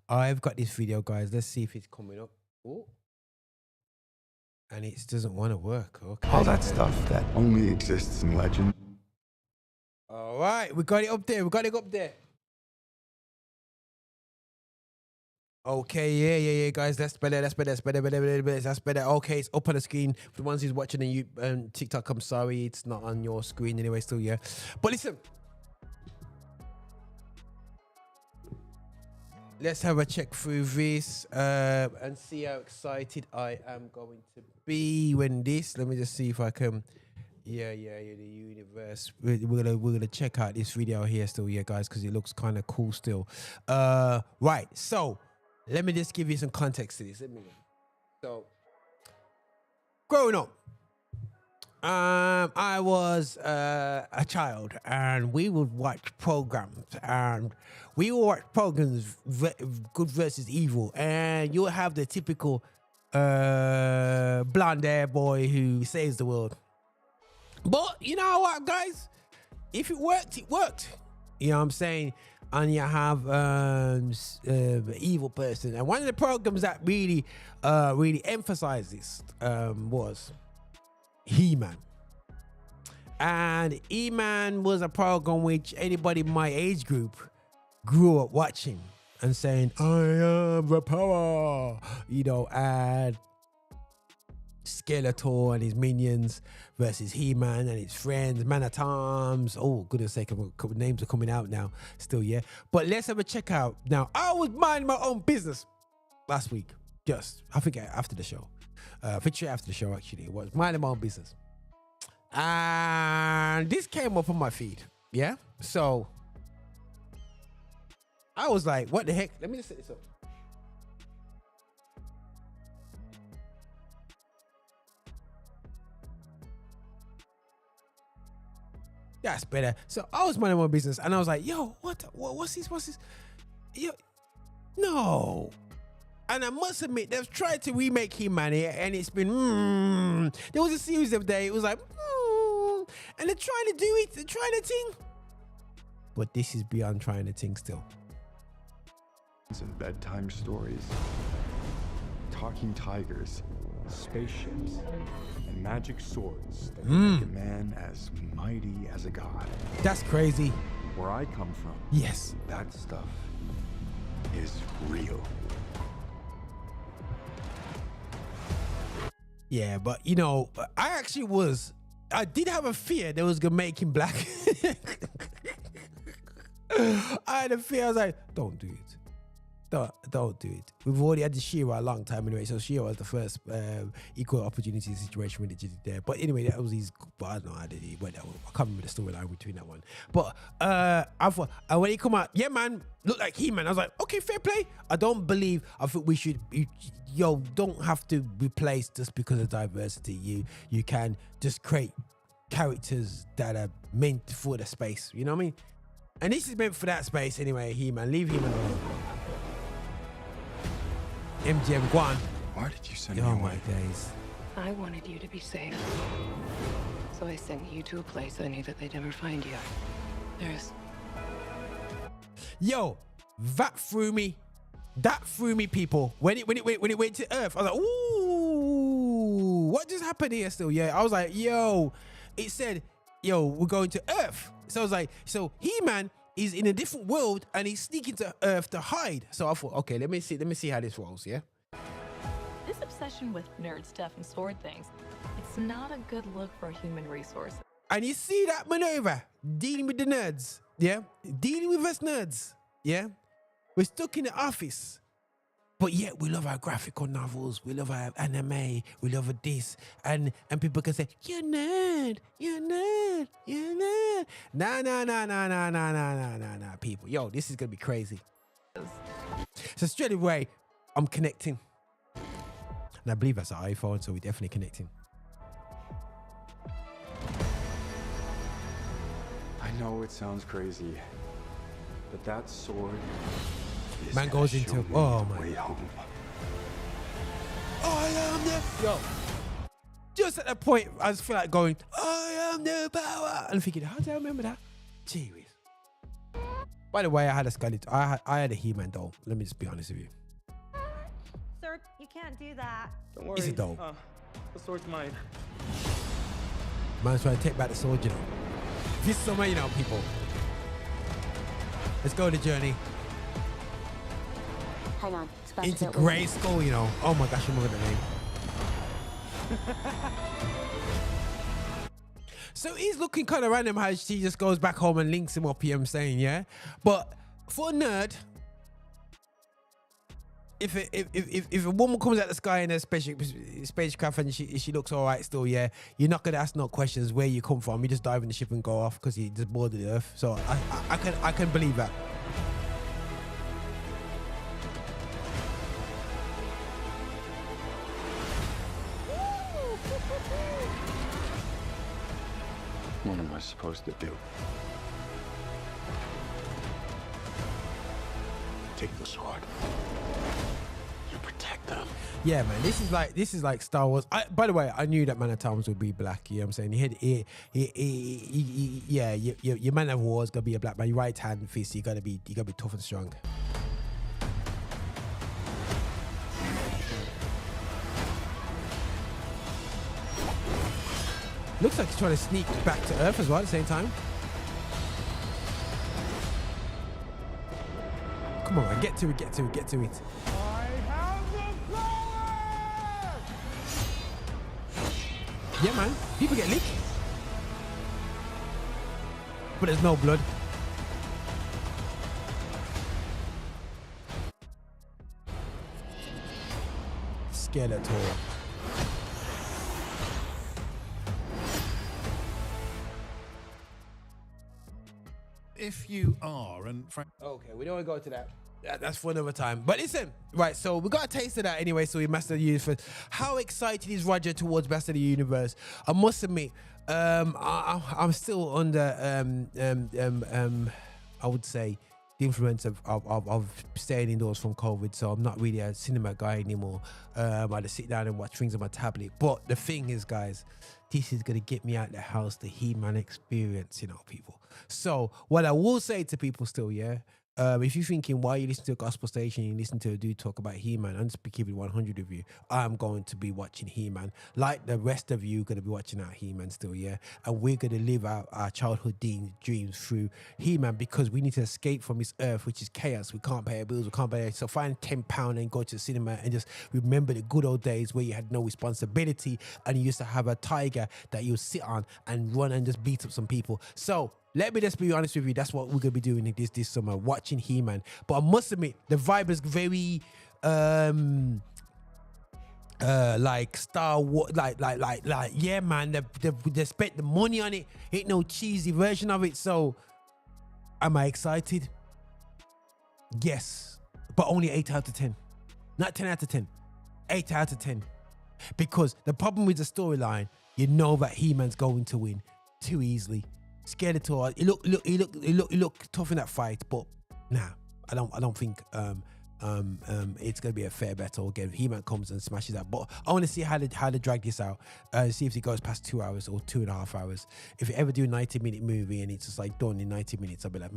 I've got this video, guys. Let's see if it's coming up. Ooh. And it doesn't want to work. Okay. All that stuff that only exists in legend. All right, we got it up there. Okay, yeah, guys, that's better. Okay, it's up on the screen. For the ones who's watching on TikTok, I'm sorry, it's not on your screen anyway, still, yeah. But listen, let's have a check through this and see how excited I am going to be when this. Let me just see if I can. Yeah, the universe. We're gonna check out this video here still, yeah, guys, because it looks kind of cool still. Right, so. Let me just give you some context to this. So, growing up, I was a child, and we would watch programs, good versus evil, and you would have the typical blonde-hair boy who saves the world. But you know what, guys? If it worked, it worked. You know what I'm saying? And you have evil person, and one of the programs that really emphasized this was He-Man. And He-Man was a program which anybody in my age group grew up watching and saying, "I am the power," you know, and Skeletor and his minions versus He-Man and his friends, Man at Arms. Oh, goodness sake, names are coming out now still, yeah. But let's have a check out. Now, I was minding my own business last week. I think after the show. I think straight after the show, actually. It was minding my own business. And this came up on my feed, yeah? So, I was like, what the heck? Let me just set this up. That's better. So I was minding my business, and I was like, "Yo, what's this? Yo, no." And I must admit, they've tried to remake He-Man here, and it's been. There was a series of days. It was like, and they're trying to do it. They're trying to ting. But this is beyond trying to ting still. Some bedtime stories, talking tigers, spaceships, and magic swords that make a man as mighty as a god. That's crazy. Where I come from, yes, that stuff is real. Yeah, but you know, I did have a fear they was gonna make him black. I had a fear. I was like, don't do it. Don't do it. We've already had the She-Ra a long time anyway, so She-Ra was the first equal opportunity situation when they did it there. But anyway, that was his. But I don't know how did he went that one. I can't remember the storyline between that one. But I thought when he come out, yeah, man, look like He-Man. I was like, okay, fair play. I think we should. Don't have to replace just because of diversity. You can just create characters that are meant for the space. You know what I mean? And this is meant for that space anyway. He-Man, leave He-Man alone. MGM Guan. Why did you send me away? My days. I wanted you to be safe. So I sent you to a place I knew that they'd never find you. There's Yo, that threw me. That threw me, people. When it went to Earth, I was like, ooh, what just happened here still? Yeah, I was like, yo, it said, yo, we're going to Earth. So I was like, so He-Man is in a different world and he's sneaking to Earth to hide. So I thought, okay, let me see how this rolls, yeah? This obsession with nerd stuff and sword things, it's not a good look for a human resource. And you see that maneuver, dealing with the nerds, yeah? Dealing with us nerds, yeah? We're stuck in the office, but yet we love our graphical novels, we love our anime, we love this, and people can say, you're nerd, you're nerd, you're nerd. Nah, people. Yo, this is gonna be crazy. So straight away, I'm connecting. And I believe that's an iPhone, so we're definitely connecting. I know it sounds crazy, but that sword is Man goes into, oh my way home. I am the, yo, just at that point, I just feel like going, I am the power. And thinking, how do I remember that? Gee whiz. By the way, I had a skeleton. I had a He-Man doll. Let me just be honest with you. Sir, you can't do that. Don't worry. It's a doll. The sword's mine. Man's trying to take back the sword, you know. This is somewhere, you know, people. Let's go on the journey. Hang on. Into grey skull, you know. Oh my gosh, I remember the name. So he's looking kind of random how she just goes back home and links him up, you know what I'm saying, yeah? But for a nerd, if a woman comes out the sky in a spacecraft and she looks all right still, yeah, you're not gonna ask no questions where you come from. You just dive in the ship and go off because you just boarded the Earth. So I can believe that. What am I supposed to do? Take the sword. You protect them. Yeah, man, this is like Star Wars. By the way, I knew that Man of Towns would be black. You know what I'm saying? Your Man of War is gonna be a black man. Your right hand fist, you gotta be tough and strong. Looks like he's trying to sneak back to Earth as well at the same time. Come on, man, get to it. Yeah, man, people get licked. But there's no blood. Skeletor. If you are, okay, we don't want to go to that. That's for another time. But listen, right, so we got a taste of that anyway, so we Master of the Universe. How excited is Roger towards Master of the Universe? I must admit, I'm still under, I would say, the influence of staying indoors from COVID, so I'm not really a cinema guy anymore. I just sit down and watch things on my tablet. But the thing is, guys, this is going to get me out of the house, the He-Man experience, you know, people. So what I will say to people still, yeah, if you're thinking why you listen to a gospel station, you listen to a dude talk about He-Man, I'm just keeping 100 with you. I'm going to be watching He-Man, like the rest of you, going to be watching our He-Man still, yeah. And we're going to live out our childhood dreams through He-Man because we need to escape from this earth, which is chaos. We can't pay our bills, we can't pay. So find £10 and go to the cinema and just remember the good old days where you had no responsibility and you used to have a tiger that you would sit on and run and just beat up some people. So let me just be honest with you. That's what we're gonna be doing this summer, watching He-Man. But I must admit, the vibe is very like Star Wars, like yeah, man. They spent the money on it. Ain't no cheesy version of it. So, am I excited? Yes, but only 8 out of 10, not 10 out of 10. 8 out of 10, because the problem with the storyline, you know that He-Man's going to win too easily. Skeletor, he look tough in that fight, but nah, I don't think it's gonna be a fair battle again. He-Man comes and smashes that, but I want to see how they drag this out. See if it goes past 2 hours or 2.5 hours. If you ever do a 90-minute movie and it's just like done in 90 minutes, I'll be like,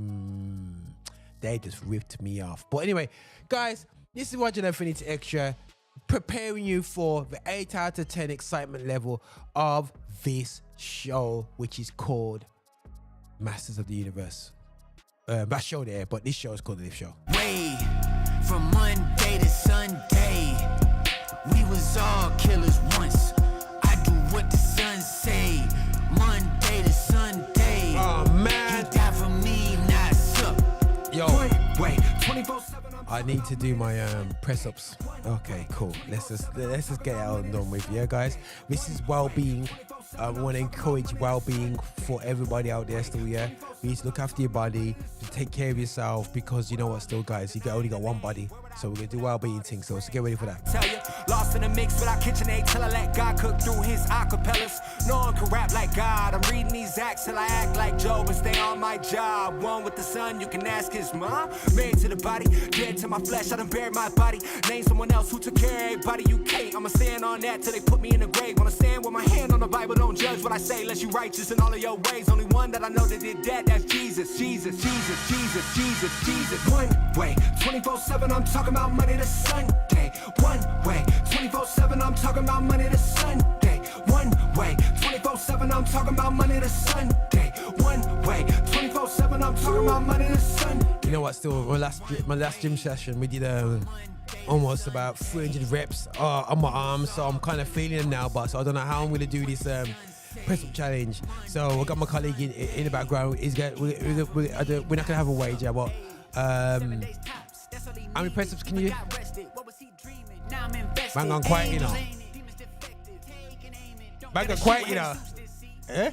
they just ripped me off. But anyway, guys, this is Roger Infinity Extra, preparing you for the 8 out of 10 excitement level of this show, which is called Masters of the Universe. That show there, but this show is called The Lift Show. Wait, from Monday to Sunday, we was all killers once. I do what the sun say. Monday to Sunday. Oh man, you die for me, not sup. Yo, wait, 24/7. I need to do my press ups. Okay, cool. Let's just get it out and done with. Yeah, guys. This is well-being. I want to encourage well-being for everybody out there still. Yeah, you need to look after your body, to take care of yourself, because you know what, still, guys, you only got one body. So we're gonna do well-being things. So get ready for that. Tell you, lost in the mix without KitchenAid till I let God cook through his acapellas. No one can rap like God. I'm reading these acts till I act like Job and stay on my job. One with the son, you can ask his mom. Married to the body, dead to my flesh. I done buried my body. Name someone else who took care of everybody. You can't. I'ma stand on that till they put me in the grave. Wanna stand with my hand on the Bible. Don't judge what I say unless you righteous in all of your ways. Only one that I know that did that. That's Jesus. Jesus, Jesus, Jesus, Jesus, Jesus. One way, 24/7. I'm talking about money to Sunday. One way, 24/7. I'm talking about money to Sunday. One way, 24/7. I'm talking about money to Sunday. One way, 24/7. I'm talking about money to Sunday. You know what? Still, my last gym session, we did almost about 300 reps on my arms, so I'm kind of feeling them now. But so I don't know how I'm going to do this press up challenge. So I got my colleague in the background. We're not going to have a wager, but how many press ups can you do? Man gone quiet, you know. Man gone quiet, you know. Eh?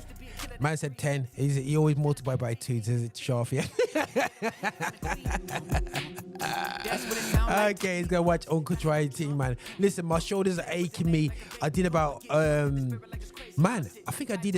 Man said 10. He always multiply by 2 to show off, yeah. Okay, he's gonna watch Uncle Try Team, man. Listen, my shoulders are aching me. I did about man, I think I did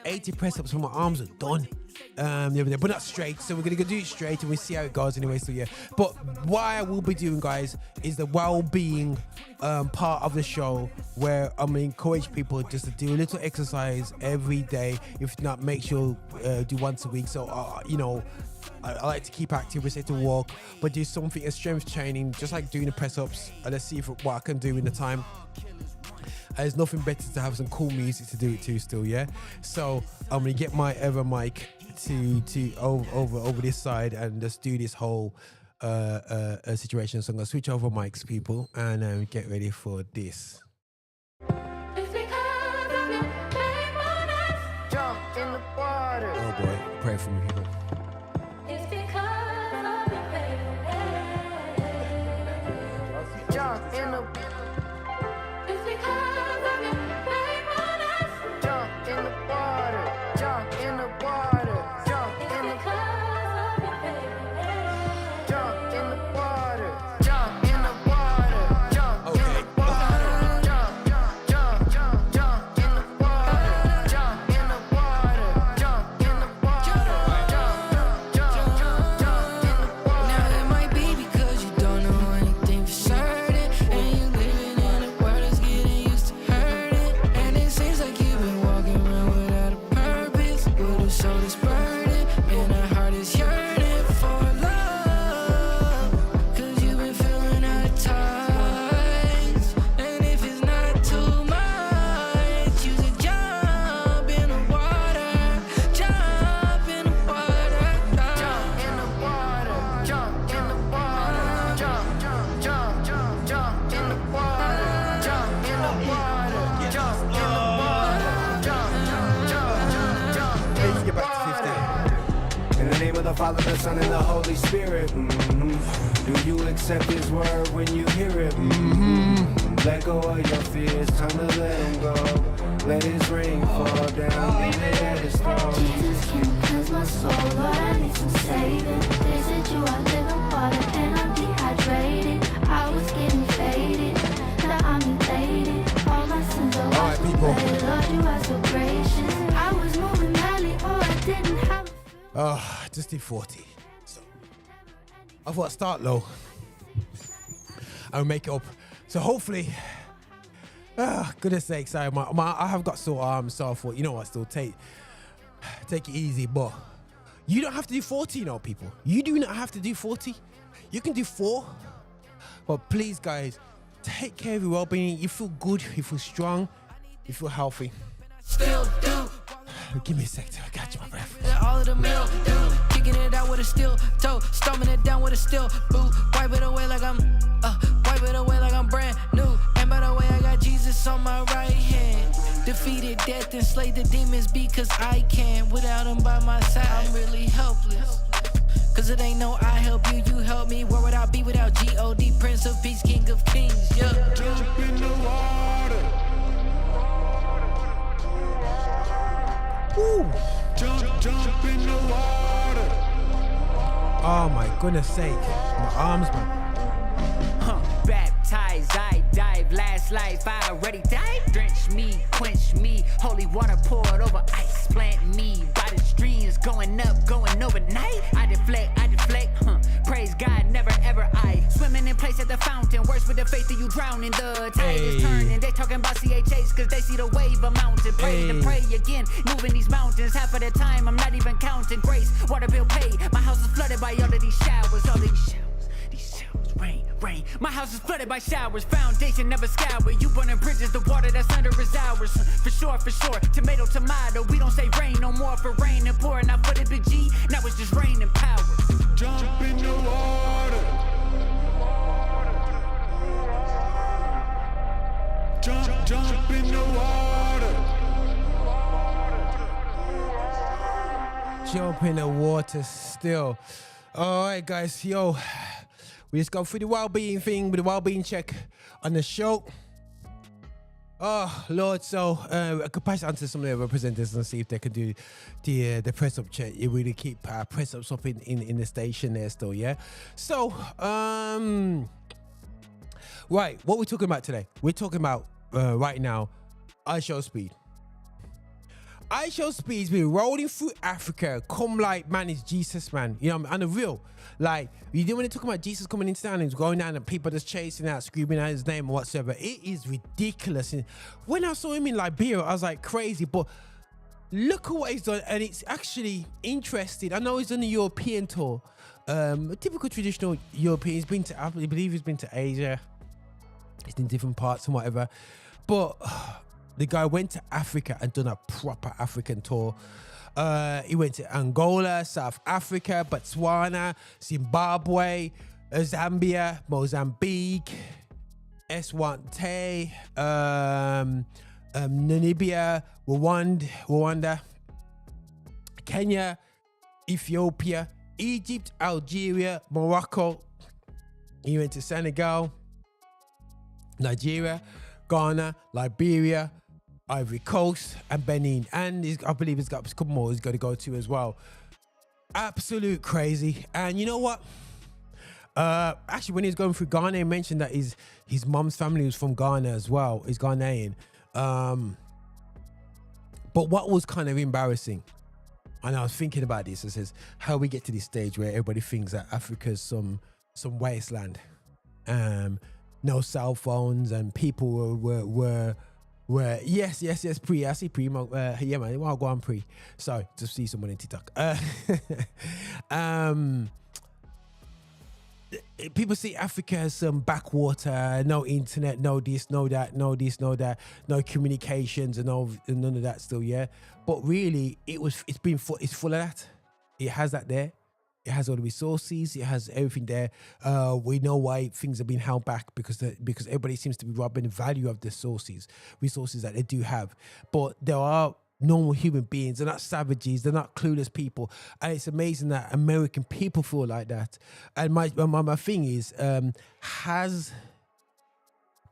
80 press ups when my arms are done. But not straight, so we're gonna go do it straight and we see how it goes anyway. So yeah, but what I will be doing, guys, is the well-being part of the show, where I'm gonna encourage people just to do a little exercise every day. If not, make sure do once a week. So you know, I like to keep active. We say to walk, but do something as strength training, just like doing the press ups. And let's see what I can do in the time. There's nothing better to have some cool music to do it to still, yeah. So I'm gonna get my Ever mic to over this side and just do this whole situation. So I'm gonna switch over mics, people, and get ready for this. Jump in the water. Oh boy, pray for me, people. It's because of your faith. Jump in the. It's because of your faithfulness. Jump in the water. Jump in the water. Jump in the. Jump in the water. Jump in the water. Jump in the water. Jump in the water. Jump in the water. Jump in the water. Now it might be because you don't know anything for certain, and you living in a world that's getting used to hurting, and it seems like you've been walking around without a purpose, with a soul that's burning, and a heart is yearning for love, cause you've been feeling out of touch, and if it's not too much, you should jump in the water, jump in the water, jump in the water, jump in the water, jump in the water, jump in the water, jump in the water, Let's get back to 15. In the name of the Father, the Son, and the Holy Spirit. Do you accept His word when you hear it? Let go of your fears, time to let Him go. Let His rain fall down, leave it at His throne. Jesus, you cleanse my soul, Lord, I need some saving. They said you are living water and I'm dehydrated. I was getting faded, now I'm elated. All my sins are washed away, Lord, you are so gracious. I was moving madly, or I didn't have. Oh, I just did 40. So I thought I'd start low. and make it up. So hopefully, goodness sake, sorry, I have got sore arms, so I thought, you know what, still take it easy. But you don't have to do 40, you know, people. You do not have to do 40. You can do 4. But please, guys, take care of your well-being. You feel good, you feel strong, you feel healthy. Still do. Give me a sec to catch my breath. All of the mill, do. Kicking it out with a steel toe, stomping it down with a steel boot. Wipe it away like I'm brand new. And by the way, I got Jesus on my right hand. Defeated death and slayed the demons because I can. Without him by my side, I'm really helpless. Cause it ain't no I help you, you help me. Where would I be without G.O.D. Prince of Peace, King of Kings, yeah. Jump in the water. Woo. Jump in the water. Oh my goodness sake. My arms, man. Baptized, I dive. Last life, I already died. Drench me, quench me. Holy water poured over ice. Plant me by the streams. Going up, going overnight. I deflect. Praise God, never ever I. Swimming in place at the fountain. Worse with the faith that you drown in. The tide is turning. They talking about CHAs cause they see the wave of mountain. Pray to pray again. Moving these mountains. Half of the time, I'm not even counting grace. Water bill paid. My house is flooded by all of these showers. Rain. My house is flooded by showers. Foundation never scour. You burning bridges, the water that's under is ours. For sure. Tomato. We don't say rain no more for rain and pouring. I put it big G. Now it's just rain and power. Jump in the water. Jump in the water. Jump in the water still. All right, guys. Yo. We just go through the well-being thing with the well-being check on the show. Oh, Lord. So I could pass it on to some of the representatives and see if they can do the press-up check. You really keep press-ups up in the station there still, yeah? So, right, what we're talking about today? We're talking about, right now, I Show Speed. I Show Speed's been rolling through Africa. Come like, man, it's Jesus, man. You know what I mean? On the real. Like, you know when they talk about Jesus coming into town and going down and people just chasing out, screaming out his name or whatsoever. It is ridiculous. And when I saw him in Liberia, I was like, crazy. But look at what he's done. And it's actually interesting. I know he's on the European tour. A typical traditional European. He's been to, I believe he's been to Asia. He's in different parts and whatever. But the guy went to Africa and done a proper African tour. He went to Angola, South Africa, Botswana, Zimbabwe, Zambia, Mozambique, Eswatini, Namibia, Rwanda, Kenya, Ethiopia, Egypt, Algeria, Morocco. He went to Senegal, Nigeria, Ghana, Liberia, Ivory Coast, and Benin. And I believe he's got a couple more he's got to go to as well. Absolute crazy. And you know what? Actually, when he was going through Ghana, he mentioned that his mom's family was from Ghana as well. He's Ghanaian. But what was kind of embarrassing, and I was thinking about this, it says how we get to this stage where everybody thinks that Africa's some wasteland. No cell phones, and people were yes pre. I see pre. Yeah, man. I'll go on pre. Sorry, just see someone in TikTok. People see Africa as some backwater, no internet, no this, no that, no no communications, and none of that still. Yeah, but really, it's full of that. It has that there. It has all the resources. It has everything there. We know why things are being held back because everybody seems to be robbing the value of the resources that they do have. But there are normal human beings. They're not savages. They're not clueless people. And it's amazing that American people feel like that. And my thing is, has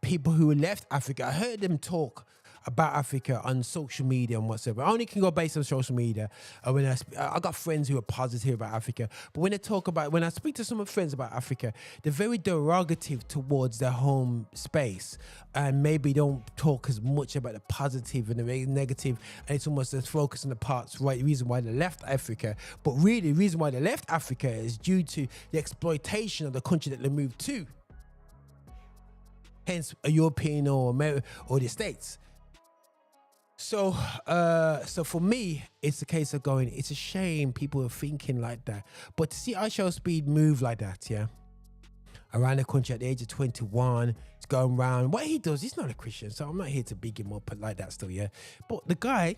people who left Africa, I heard them talk about Africa on social media and whatsoever. I only can go based on social media. When I got friends who are positive about Africa, but when I speak to some of friends about Africa, they're very derogative towards their home space, and maybe don't talk as much about the positive and the negative, and it's almost just focus on the parts, right, the reason why they left Africa. But really, the reason why they left Africa is due to the exploitation of the country that they moved to. hence a European or America or the States. So for me, it's a case of going, it's a shame people are thinking like that. But to see Ishow Speed move like that, yeah, around the country at the age of 21, he's going around. What he does, he's not a Christian, so I'm not here to big him up like that still, yeah. But the guy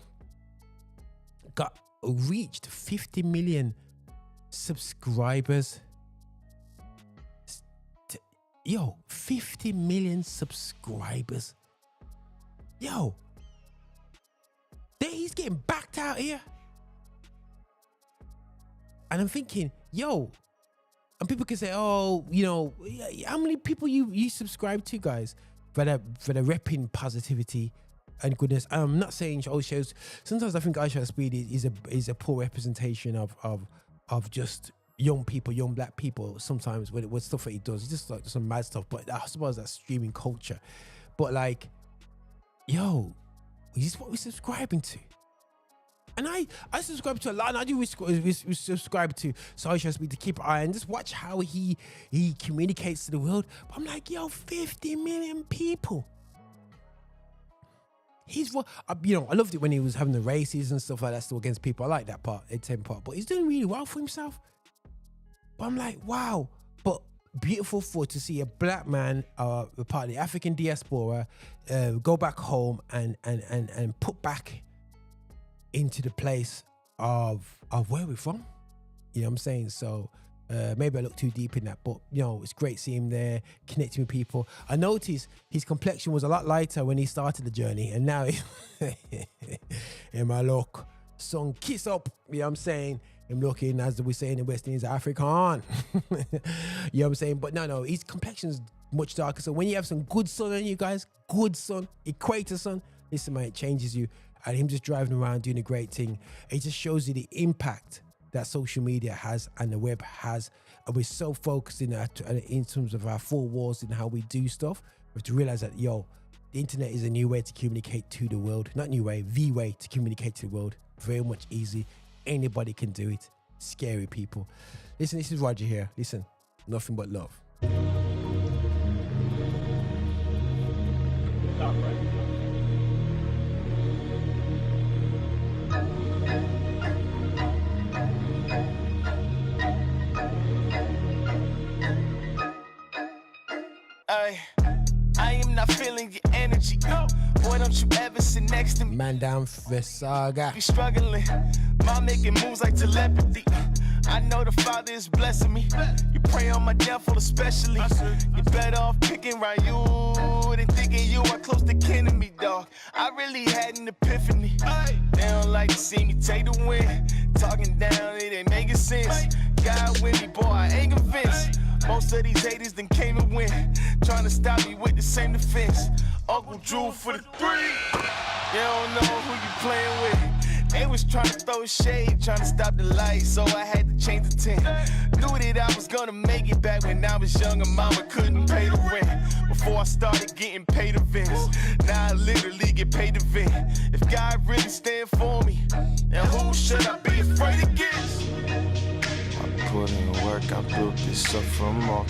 reached 50 million subscribers. Yo, 50 million subscribers. Yo. He's getting backed out here. And I'm thinking, yo, and people can say, oh, you know, how many people you subscribe to, guys, for the repping positivity and goodness. I'm not saying shows. Sometimes I think Ishow Speed is a poor representation of just young people, young black people. Sometimes with stuff that he does, it's just like some mad stuff. But I suppose that's streaming culture. But like, yo, this is what we're subscribing to. And I subscribe to a lot, and I do subscribe to Ishow Speed to keep an eye and just watch how he communicates to the world. But I'm like, yo, 50 million people. He's what, you know, I loved it when he was having the races and stuff like that still against people. I like that part, the 10 part. But he's doing really well for himself. But I'm like, wow. But beautiful to see a black man, part of the African diaspora, go back home and put back into the place of where we're from. You know what I'm saying? So maybe I look too deep in that, but you know, it's great seeing him there, connecting with people. I noticed his complexion was a lot lighter when he started the journey, and now in my look, son, kiss up. You know what I'm saying? I'm looking, as we say in the West Indies, African. You know what I'm saying? But no, his complexion's much darker. So when you have some good sun on you guys, good sun, equator sun, listen, man, it changes you. And him just driving around doing a great thing, it just shows you the impact that social media has and the web has. And we're so focused in terms of our four walls and how we do stuff. We have to realize that, yo, the internet is a new way to communicate to the world. Not new way, the way to communicate to the world. Very much easy. Anybody can do it. Scary people. Listen, this is Roger here. Listen, nothing but love. I am not feeling your energy. Boy, don't you ever sit next to me. Man down for saga. Be struggling. Mom making moves like telepathy. I know the Father is blessing me. You pray on my downfall especially. You better off picking right you than thinking you are close to kin to me, dog. I really had an epiphany. They don't like to see me take the win. Talking down, it ain't making sense. God with me, boy, I ain't convinced. Most of these haters then came and went, trying to stop me with the same defense. Uncle Drew for the 3. You don't know who you playing with. They was trying to throw shade, trying to stop the light, so I had to change the tint. Knew that I was gonna make it back when I was young and mama couldn't pay the rent. Before I started getting paid events, now I literally get paid to vent. If God really stand for me, then who should I be afraid against? Put in the work, I built this up from off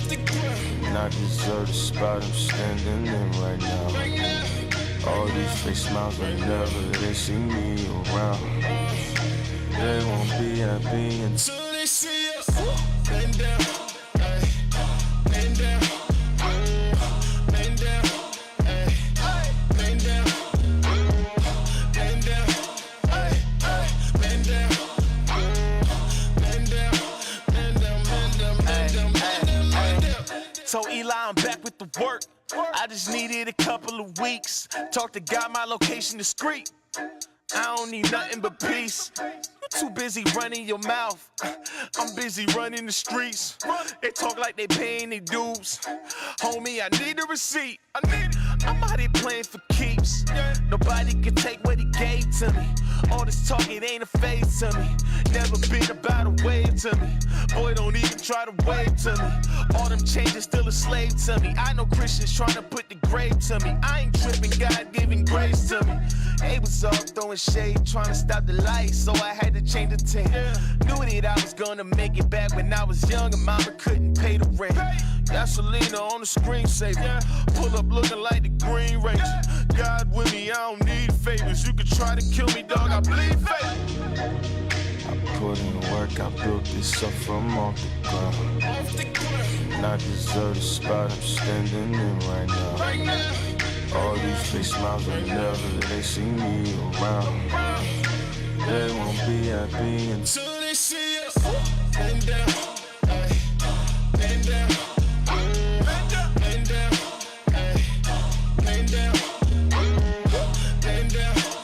the ground. And I deserve the spot I'm standing in right now. All these fake smiles whenever they see me around. They won't be happy until they see us. Bend down, bend down, bend down, bend down, bend down, bend down. So Eli, I'm back with the work. I just needed a couple of weeks. Talk to God, my location discreet. I don't need nothing but peace. You too busy running your mouth. I'm busy running the streets. They talk like they paying their dues. Homie, I need a receipt. I'm out here playing for keeps. Nobody can take what he gave to me. All this talk, it ain't a phase to me. Never been about a wave to me. Boy, don't even try to wave to me. All them changes still a slave to me. I know Christians trying to put the grave to me. I ain't tripping, God giving grace to me. They was all throwing shade, trying to stop the light, so I had to change the tint. Knew that I was gonna make it back when I was young and mama couldn't pay the rent. Gasolina on the screensaver. Pull up looking like the Green Ranger. God with me, I don't need favors. You could try to kill me, dog, I bleed fake. I put in the work, I built this up from off the ground. And I deserve the spot I'm standing in right now. All these fake smiles will never they see me around. They won't be happy until they see us. Bend down, bend down, bend down, bend down, bend down, bend down, bend down.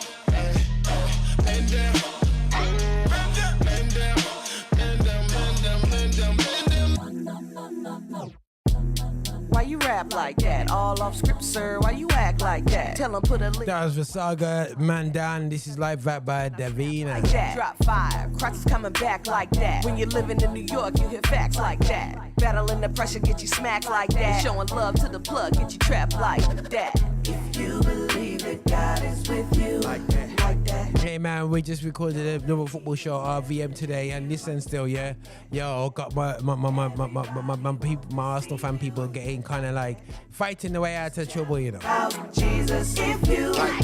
Why you rap like that? All off script, sir. Why you act like that? Tell 'em put a link. That was Visaga, Man Down. This is live back by Davina. Like that. Drop 5. Crotch is coming back like that. When you're living in New York, you hear facts like that. Battling the pressure, get you smacked like that. Showing love to the plug, get you trapped like that. If you believe that God is with you, like that, like that. Hey man, we just recorded another football show RVM today, and listen still, yeah. Yo, got my people, my Arsenal fan people getting kind of like fighting the way out of trouble, you know. Jesus, if you like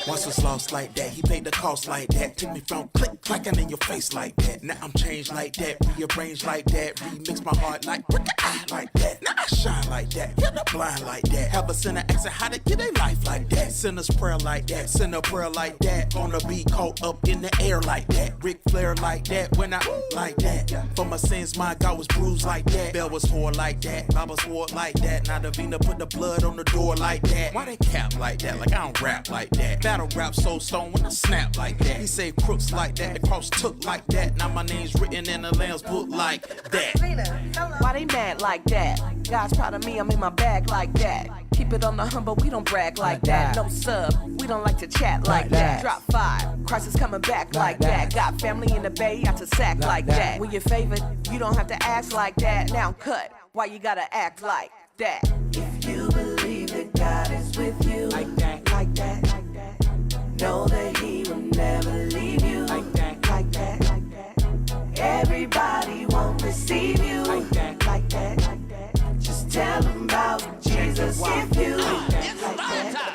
once was lost like that, he paid the cost like that. Took me from click clacking in your face like that. Now I'm changed like that, rearranged like that, remix my heart like that. Now I shine like that, hit the blind like that. Have a sinner asking how to get a life like that. Sinner's prayer like that, sinner prayer like that. On the beat, caught up in the air like that. Ric Flair like that, when I like that. For my sins, my God was bruised like that. Bell was swore like that, Bible swore like that. Now Davina put the blood on the door like that. Why they cap like that? Like I don't rap like that. Battle rap so stone when I snap like that. He say crooks like that, the cross took like that. Now my name's written in the Lamb's book like that. Why they mad like that? God's proud of me, I'm in my bag like that. Keep it on the humble, we don't brag like that. No sub, we don't like to chat like that. Drop 5, Christ is coming back like that. Got family in the Bay, out to sack like that. When you're favored, you don't have to ask like that. Now cut, why you gotta act like that? If you believe that God is with you, like that, like that, like that. Know that he will never leave you, like that, like that, like that. Everybody won't receive you, like that, like that, like that. Just tell them about Jesus if you like that.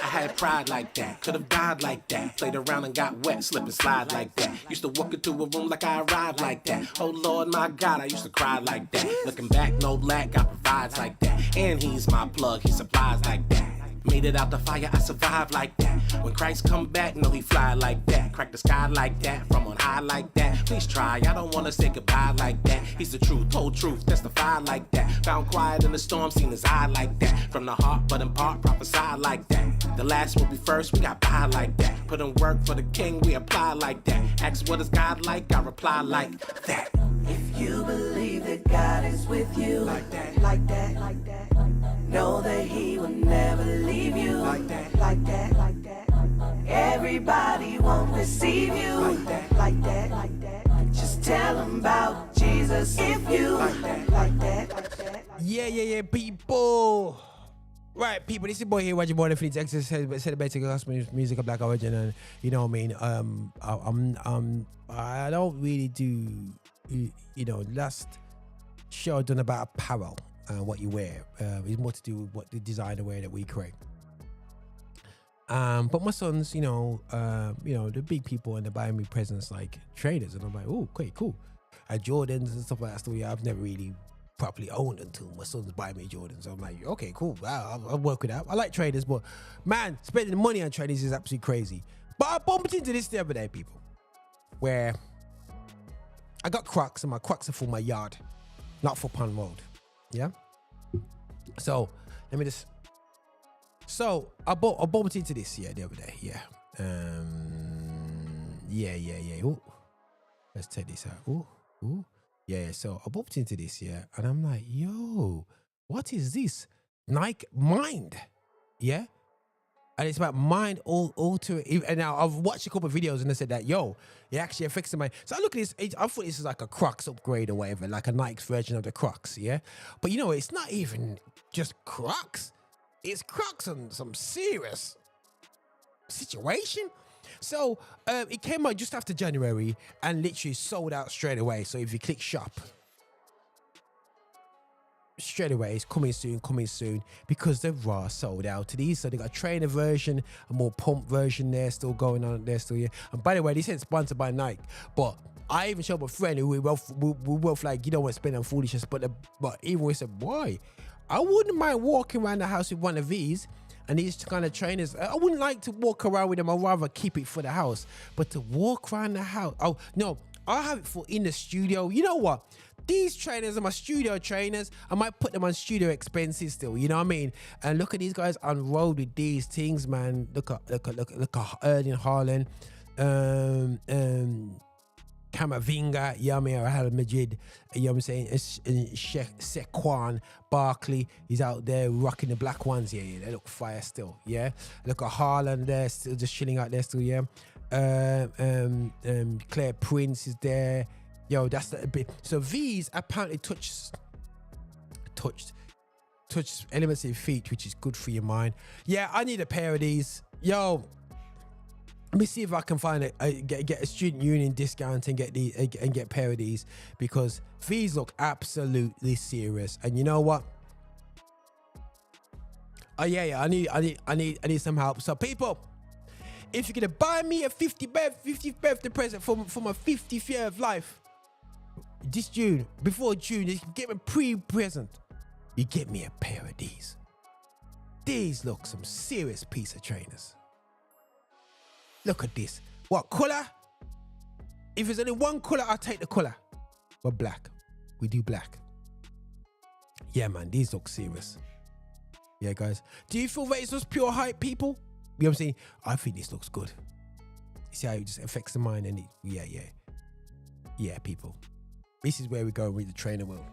I had pride like that, could have died like that. Played around and got wet, slip and slide like that. Used to walk into a room like I arrived like that. Oh Lord, my God, I used to cry like that. Looking back, no lack, God provides like that. And he's my plug, he supplies like that. Made it out the fire, I survived like that. When Christ come back, no, he fly like that. Crack the sky like that, from on high like that. Please try, I don't wanna say goodbye like that. He's the truth, told truth, testify like that. Found quiet in the storm, seen his eye like that. From the heart, but in part, prophesy like that. The last will be first, we got by like that. Put in work for the king, we apply like that. Ask what is God like, I reply like that. If you believe that God is with you, like that, like that, like that. Know that he will never leave you, like that, like that, like that. Everybody won't receive you, like that, like that, like that. Just tell them about Jesus if you like that, like that, like that. Yeah, people. Right, people, this is your boy here, watching Born Infinite Xtra, celebrating gospel music of black origin, and you know what I mean. I don't really do, you know, last show done about apparel and what you wear. It's more to do with what the designer wear that we create. But my sons, you know, the big people, and they're buying me presents like traders, and I'm like, oh, okay, cool. Jordans and stuff like that. So yeah, I've never really properly owned until my sons buy me Jordans. So I'm like, okay, cool. I'll work with that. I like traders, but man, spending money on traders is absolutely crazy. But I bumped into this the other day, people, where I got Crocs, and my Crocs are for my yard, not for Pond Road. Yeah. So let me just. So I bumped into this the other day. Yeah. Yeah. Ooh. Let's take this out. Ooh. Yeah. So I bumped into this. Yeah, and I'm like, yo, what is this? Nike Mind. Yeah. And it's about mind alter. And now I've watched a couple of videos, and they said that, yo, it actually affects the mind. So I look at this, I thought this is like a Crocs upgrade or whatever, like a Nike's version of the Crocs, yeah? But you know, it's not even just Crocs. It's Crocs on some serious situation. So it came out just after January and literally sold out straight away. So if you click shop, straight away, it's coming soon, because the Raw sold out to these. So they got a trainer version, a more pump version there, still going on there still, yeah. And by the way, this ain't sponsored by Nike, but I even showed my friend who we both like, you don't want to spend on foolishness, but even we said, boy, I wouldn't mind walking around the house with one of these. And these kind of trainers, I wouldn't like to walk around with them. I'd rather keep it for the house. But to walk around the house, oh no, I'll have it for in the studio. You know what? These trainers are my studio trainers. I might put them on studio expenses still, you know what I mean? And look at these guys on road with these things, man. Look at Erling Haaland, Camavinga, Real Madrid, you know what I'm saying? Saquon Barkley, he's out there rocking the black ones, yeah, they look fire still, yeah. Look at Haaland there, still just chilling out there still, yeah. Claire Prince is there. Yo, that's a bit. So these apparently touched elements of your feet, which is good for your mind. Yeah, I need a pair of these. Yo, let me see if I can find get a student union discount and get a pair of these, because these look absolutely serious. And you know what? Oh yeah, I need some help. So people, if you're gonna buy me a 50th birthday present for my 50th year of life, this June, before June, you get me pre-present. You get me a pair of these. These look some serious piece of trainers. Look at this. What color? If there's only one color, I'll take the color. We're black. We do black. Yeah, man, these look serious. Yeah, guys. Do you feel that it's just pure hype, people? You know what I'm saying? I think this looks good. You see how it just affects the mind, and yeah, people. This is where we go with the trainer world.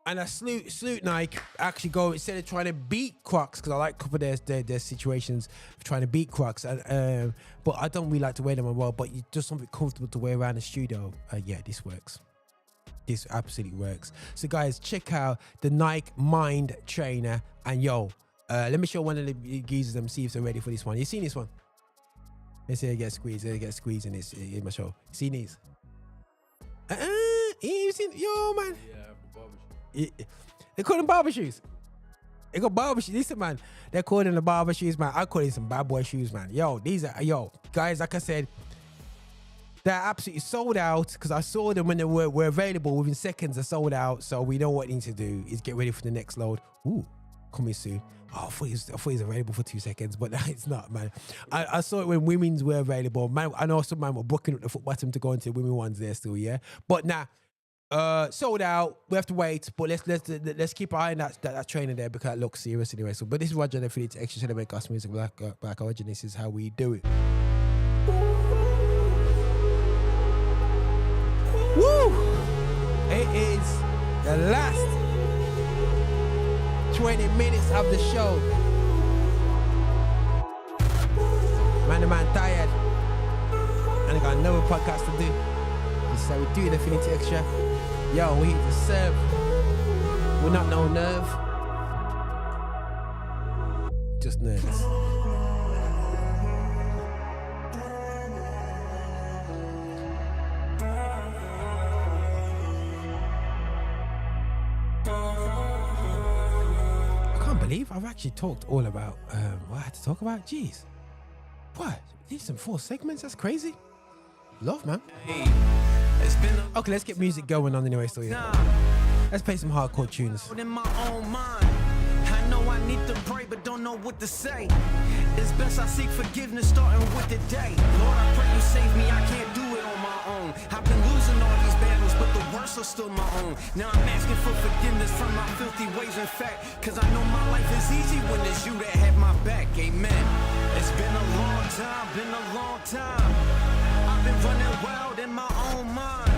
And I salute Nike. Actually go, instead of trying to beat Crocs, because I like a couple of their situations of trying to beat Crocs. And but I don't really like to wear them well. But you just something comfortable to wear around the studio. Yeah, this works. This absolutely works. So guys, check out the Nike Mind Trainer. And yo, let me show one of the geezers them, see if they're ready for this one. You seen this one? They say they get squeezed in this in my show. You seen these? You seen, yo man. Yeah, they call them barber shoes. They got barber shoes. Listen, man, they're calling the barber shoes, man. I call it some bad boy shoes, man. Yo, these are, guys, like I said, they're absolutely sold out, because I saw them when they were available. Within seconds, they're sold out. So we know what we need to do is get ready for the next load. Ooh, coming soon. Oh, I thought it was available for 2 seconds, but it's not, man. I saw it when women's were available. Man, I know some man were booking up the foot bottom to go into the women ones there still, yeah. But nah, sold out. We have to wait, but let's keep an eye on that trainer there, because it looks serious anyway. So, but this is Roger and Affiliate Extra Celebrate Gospel Music Black Origin. This is how we do it. Woo! It is the last 20 minutes of the show. Man tired, and I got another podcast to do. This is how we do the Infinity Extra. Yo, we here to serve. We're not no nerve, just nerds. I've actually talked all about what I had to talk about. Jeez, what? These some 4 segments? That's crazy. Love, man. Okay, let's get music going on anyway. So yeah, let's play some hardcore tunes. In my own mind, I know I need to pray, but don't know what to say. It's best I seek forgiveness, starting with the day. Lord, I pray you save me. I can't do it on my own. I've been losing all these battles, but the worst are still my own. Now I'm asking for forgiveness from my filthy ways and fact, cause I know my life is easy when it's you that have my back. Amen. It's been a long time. I've been running wild in my own mind.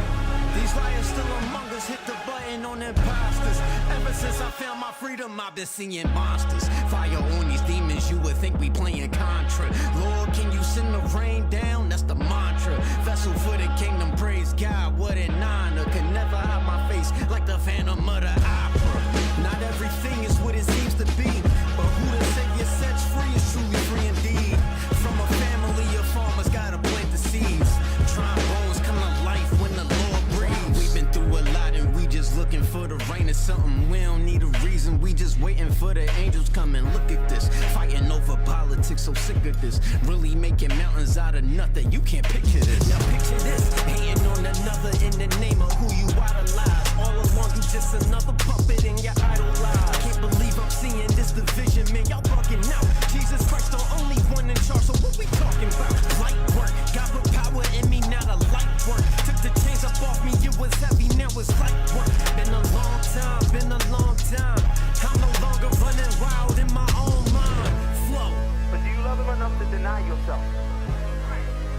These liars still among us, hit the button on imposters. Ever since I found my freedom, I've been seeing monsters. Fire on these demons, you would think we playing Contra. Lord, can you send the rain down? That's the mantra. Vessel for the kingdom, praise God, what an honor. Can never hide my face like the Phantom of the Opera. Not everything is what it seems to be, but who the Savior sets free is truly free indeed. From a family of farmers, gotta plant the seeds. Dry bones come to life when the Lord breathes. We've been through a lot and we just looking for the rain to something. We don't need a reason, we just waiting for the angels coming. Look at this, fighting over politics, so sick of this. Really making mountains out of nothing, you can't picture this. Now picture this, hating on another in the name of who you idolize. All along you just another puppet in your idol lives. Can't believe I'm seeing this division, man, y'all bugging out. Jesus Christ the only one in charge, so what we talking about? Light work, God put power in me, now the light work. Took the chains up off me, it was heavy, now it's light work. Been a long time, been a long time. I'm no longer running wild in my own mind. Flow. But do you love him enough to deny yourself?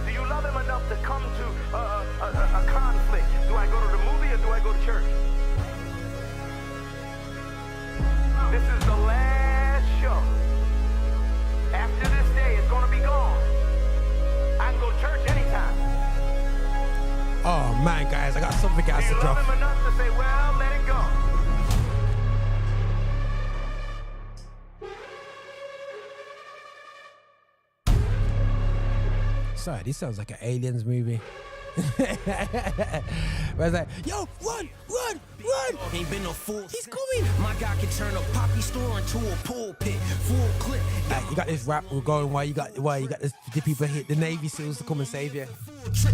Do you love him enough to come to a conflict? Do I go to the movie or do I go to church? This is the last show. After this day, it's gonna be gone. I can go to church anytime. Oh man, guys, I got something else to Do you drop. love him enough to say, well, let it go? Sorry, this sounds like an aliens movie. Where it's like, yo, run! Ain't been no fool. He's coming. My guy can turn a poppy store into a pulpit. Full clip. You got this rap going. Why you got the people hit the Navy SEALs to come and save you? Let's go.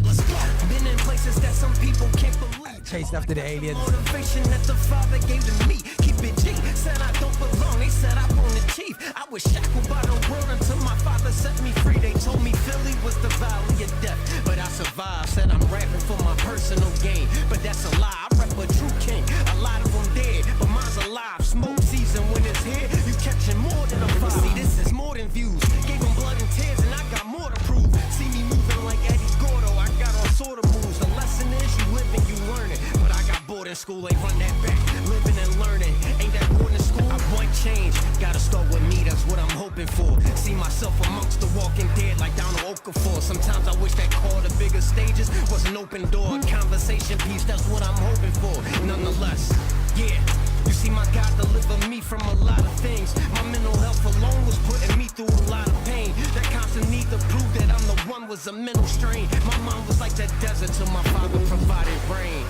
Been in places that some people can't believe. Chasing after the aliens. Motivation that the Father gave to me. Keep it G. Said I don't belong. They said I won't achieve. I was shackled by the world until my Father set me free. They told me Philly was the valley of death, but I survived. Said I'm rapping for my personal gain, but that's a lie. I rap a true king. A lot of them dead, but mine's alive. Smoke season when it's here, you catching more than a vibe. See, this is more than views. Gave them blood and tears, and I got more to prove. See me moving like Eddie Gordo. I got all sort of moves. The lesson is you living, you learning. But I got bored in school, ain't run that back. Living and learning, ain't that bored in school? I want change. Gotta start with me, that's what I'm hoping for. See myself amongst the walking dead like down to Okafor. Sometimes I wish that call to bigger stages was an open door, conversation piece. That's what I'm hoping for. Nonetheless, yeah. You see, my God delivered me from a lot of things. My mental health alone was putting me through a lot of pain. That constant need to prove that I'm the one was a mental strain. My mind was like that desert till my Father provided rain.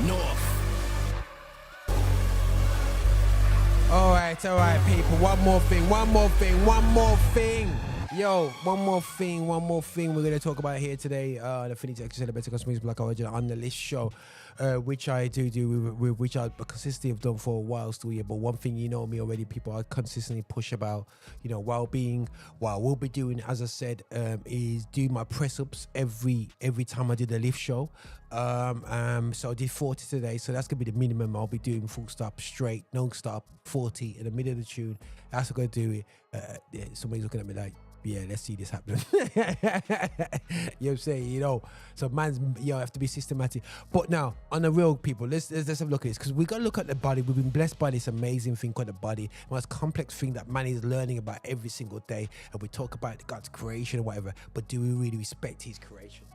North. All right, people. One more thing. Yo, one more thing we're going to talk about here today. The Affinity Xtra Celebrating Cosmetics Black Origin on the list show, which I do, which I consistently have done for a while still, yeah. But one thing, you know me already, people, I consistently push about, you know, well-being. What I will be doing, as I said, is do my press-ups every time I do the lift show. So I did 40 today, so that's gonna be the minimum. I'll be doing full stop, straight, no stop, 40 in the middle of the tune. That's gonna do it. Yeah, somebody's looking at me like, yeah, let's see this happen. You know what I'm saying? You know, so man's, you know, have to be systematic. But now, on the real, people, let's have a look at this, because we got to look at the body. We've been blessed by this amazing thing called the body, most complex thing that man is learning about every single day. And we talk about God's creation or whatever, but do we really respect his creation?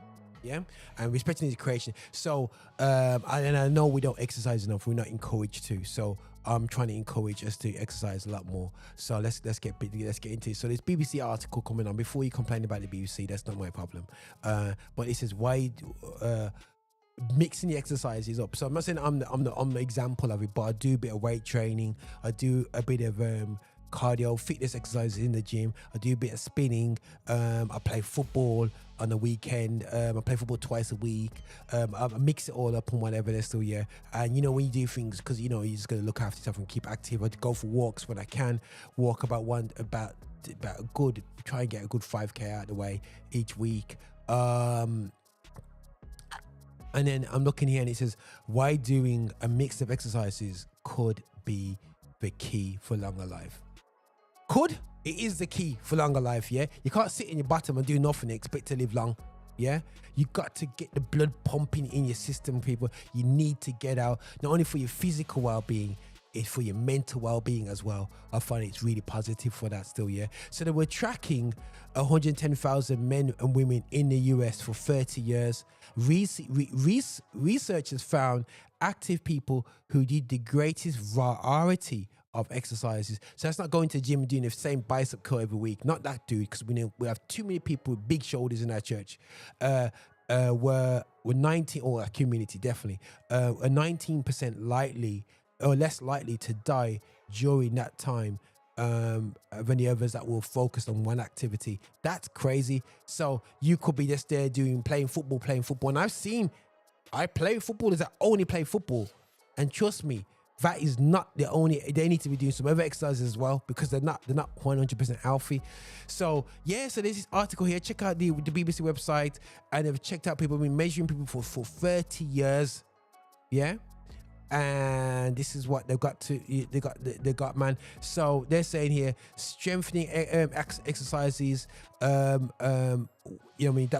Yeah, and respecting his creation. So, I know we don't exercise enough. We're not encouraged to. So, I'm trying to encourage us to exercise a lot more. So let's get into it. So this BBC article coming on. Before you complain about the BBC, that's not my problem. But it says why mixing the exercises up. So I'm not saying I'm the example of it, but I do a bit of weight training. I do a bit of cardio, fitness exercises in the gym. I do a bit of spinning. I play football on the weekend. I play football twice a week. I mix it all up and whatever. That's still, yeah. And you know, when you do things, because you know you're just gonna look after yourself and keep active. I go for walks when I can. Walk about a good. Try and get a good 5K out of the way each week. And then I'm looking here and it says why doing a mix of exercises could be the key for longer life. It is the key for longer life, yeah? You can't sit in your bottom and do nothing and expect to live long, yeah? You got to get the blood pumping in your system, people. You need to get out, not only for your physical well-being, it's for your mental well-being as well. I find it's really positive for that still, yeah? So they were tracking 110,000 men and women in the US for 30 years. Researchers found active people who did the greatest variety of exercises. So that's not going to the gym and doing the same bicep curl every week. Not that dude, because we have too many people with big shoulders in our church. Were 19, or our community definitely, 19% likely or less likely to die during that time than the others that will focus on one activity. That's crazy. So you could be just there playing football. And I play footballers that only play football. And trust me, that is not the only, they need to be doing some other exercises as well, because they're not 100% healthy. So yeah, so there's this article here. Check out the BBC website, and they've checked out people, been measuring people for 30 years. Yeah. And this is what they got, man. So they're saying here, strengthening exercises, that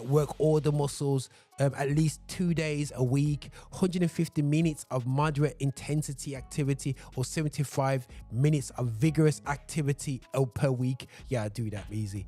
work all the muscles, at least 2 days a week, 150 minutes of moderate intensity activity, or 75 minutes of vigorous activity per week. Yeah, I do that easy.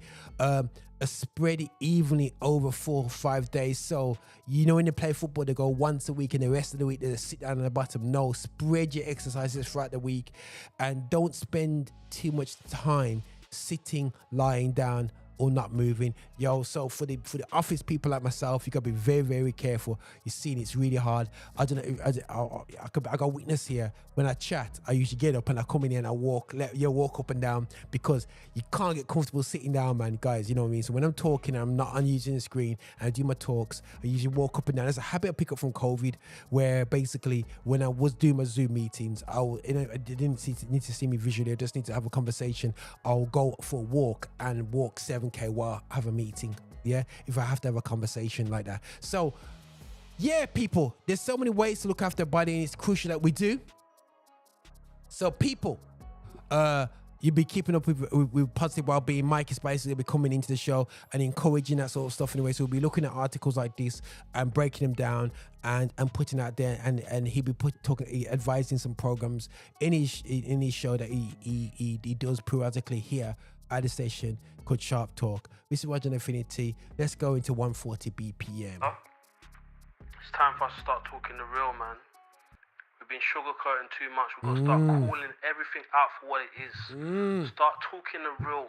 Spread it evenly over 4 or 5 days. So, when they play football, they go once a week, and the rest of the week they just sit down on the bottom. No, spread your exercises throughout the week, and don't spend too much time sitting, lying down, or not moving. So for the office people like myself, you gotta be very, very careful. You're seeing it's really hard. I don't know, I got weakness here. When I chat, I usually get up and I come in here and I walk up and down, because you can't get comfortable sitting down, man, guys, you know what I mean? So when I'm talking, I'm not using the screen, and I do my talks, I usually walk up and down. There's a habit I pick up from COVID, where basically when I was doing my Zoom meetings, I didn't need to see me visually, I just need to have a conversation. I'll go for a walk and walk 7K while I have a meeting, yeah, if I have to have a conversation like that. So yeah, people, there's so many ways to look after the body, and it's crucial that we do. So people, you'll be keeping up with positive well-being. Mike is basically be coming into the show and encouraging that sort of stuff anyway. So we'll be looking at articles like this and breaking them down and putting out there, and he'll be advising some programs in his show that he does periodically here at the station called Sharp Talk. This is Roger Infinity. Let's go into 140 BPM. It's time for us to start talking the real, man. We've been sugarcoating too much. We've got to start calling everything out for what it is. Start talking the real.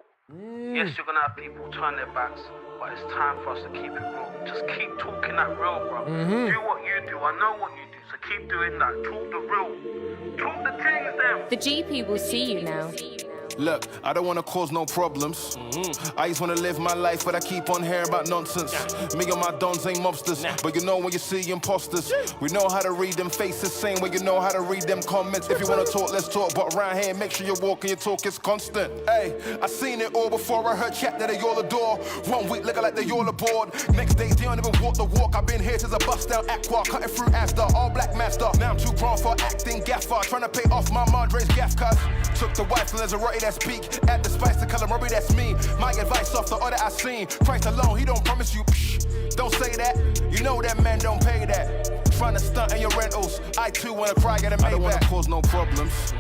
Yes, you're going to have people turn their backs, but it's time for us to keep it real. Just keep talking that real, bro. Do what you do. I know what you do, so keep doing that. Talk the real. Talk the things, them. The GP will see you now. Look, I don't wanna cause no problems. I just wanna live my life, but I keep on hearing about nonsense. Me and my dons ain't mobsters, but you know when you see imposters, we know how to read them faces, same way you know how to read them comments. If you wanna talk, let's talk, but around here, make sure you walk and your talk is constant. Hey, I seen it all before I heard chat that they all adore. 1 week looking like they all aboard. Next day, they don't even walk the walk. I've been here since a bust down aqua, cutting through Asda, all black master. Now I'm too grown for acting gaffer, trying to pay off my Madre's gaff cuz. Took the wife and there's a rotty that speak. Add the spice to calamari, that's me. My advice off the order I seen. Christ alone, he don't promise you. Don't say that. You know that man don't pay that. Trying to stunt in your rentals. I too wanna cry, get a Maybach. I don't wanna cause no problems.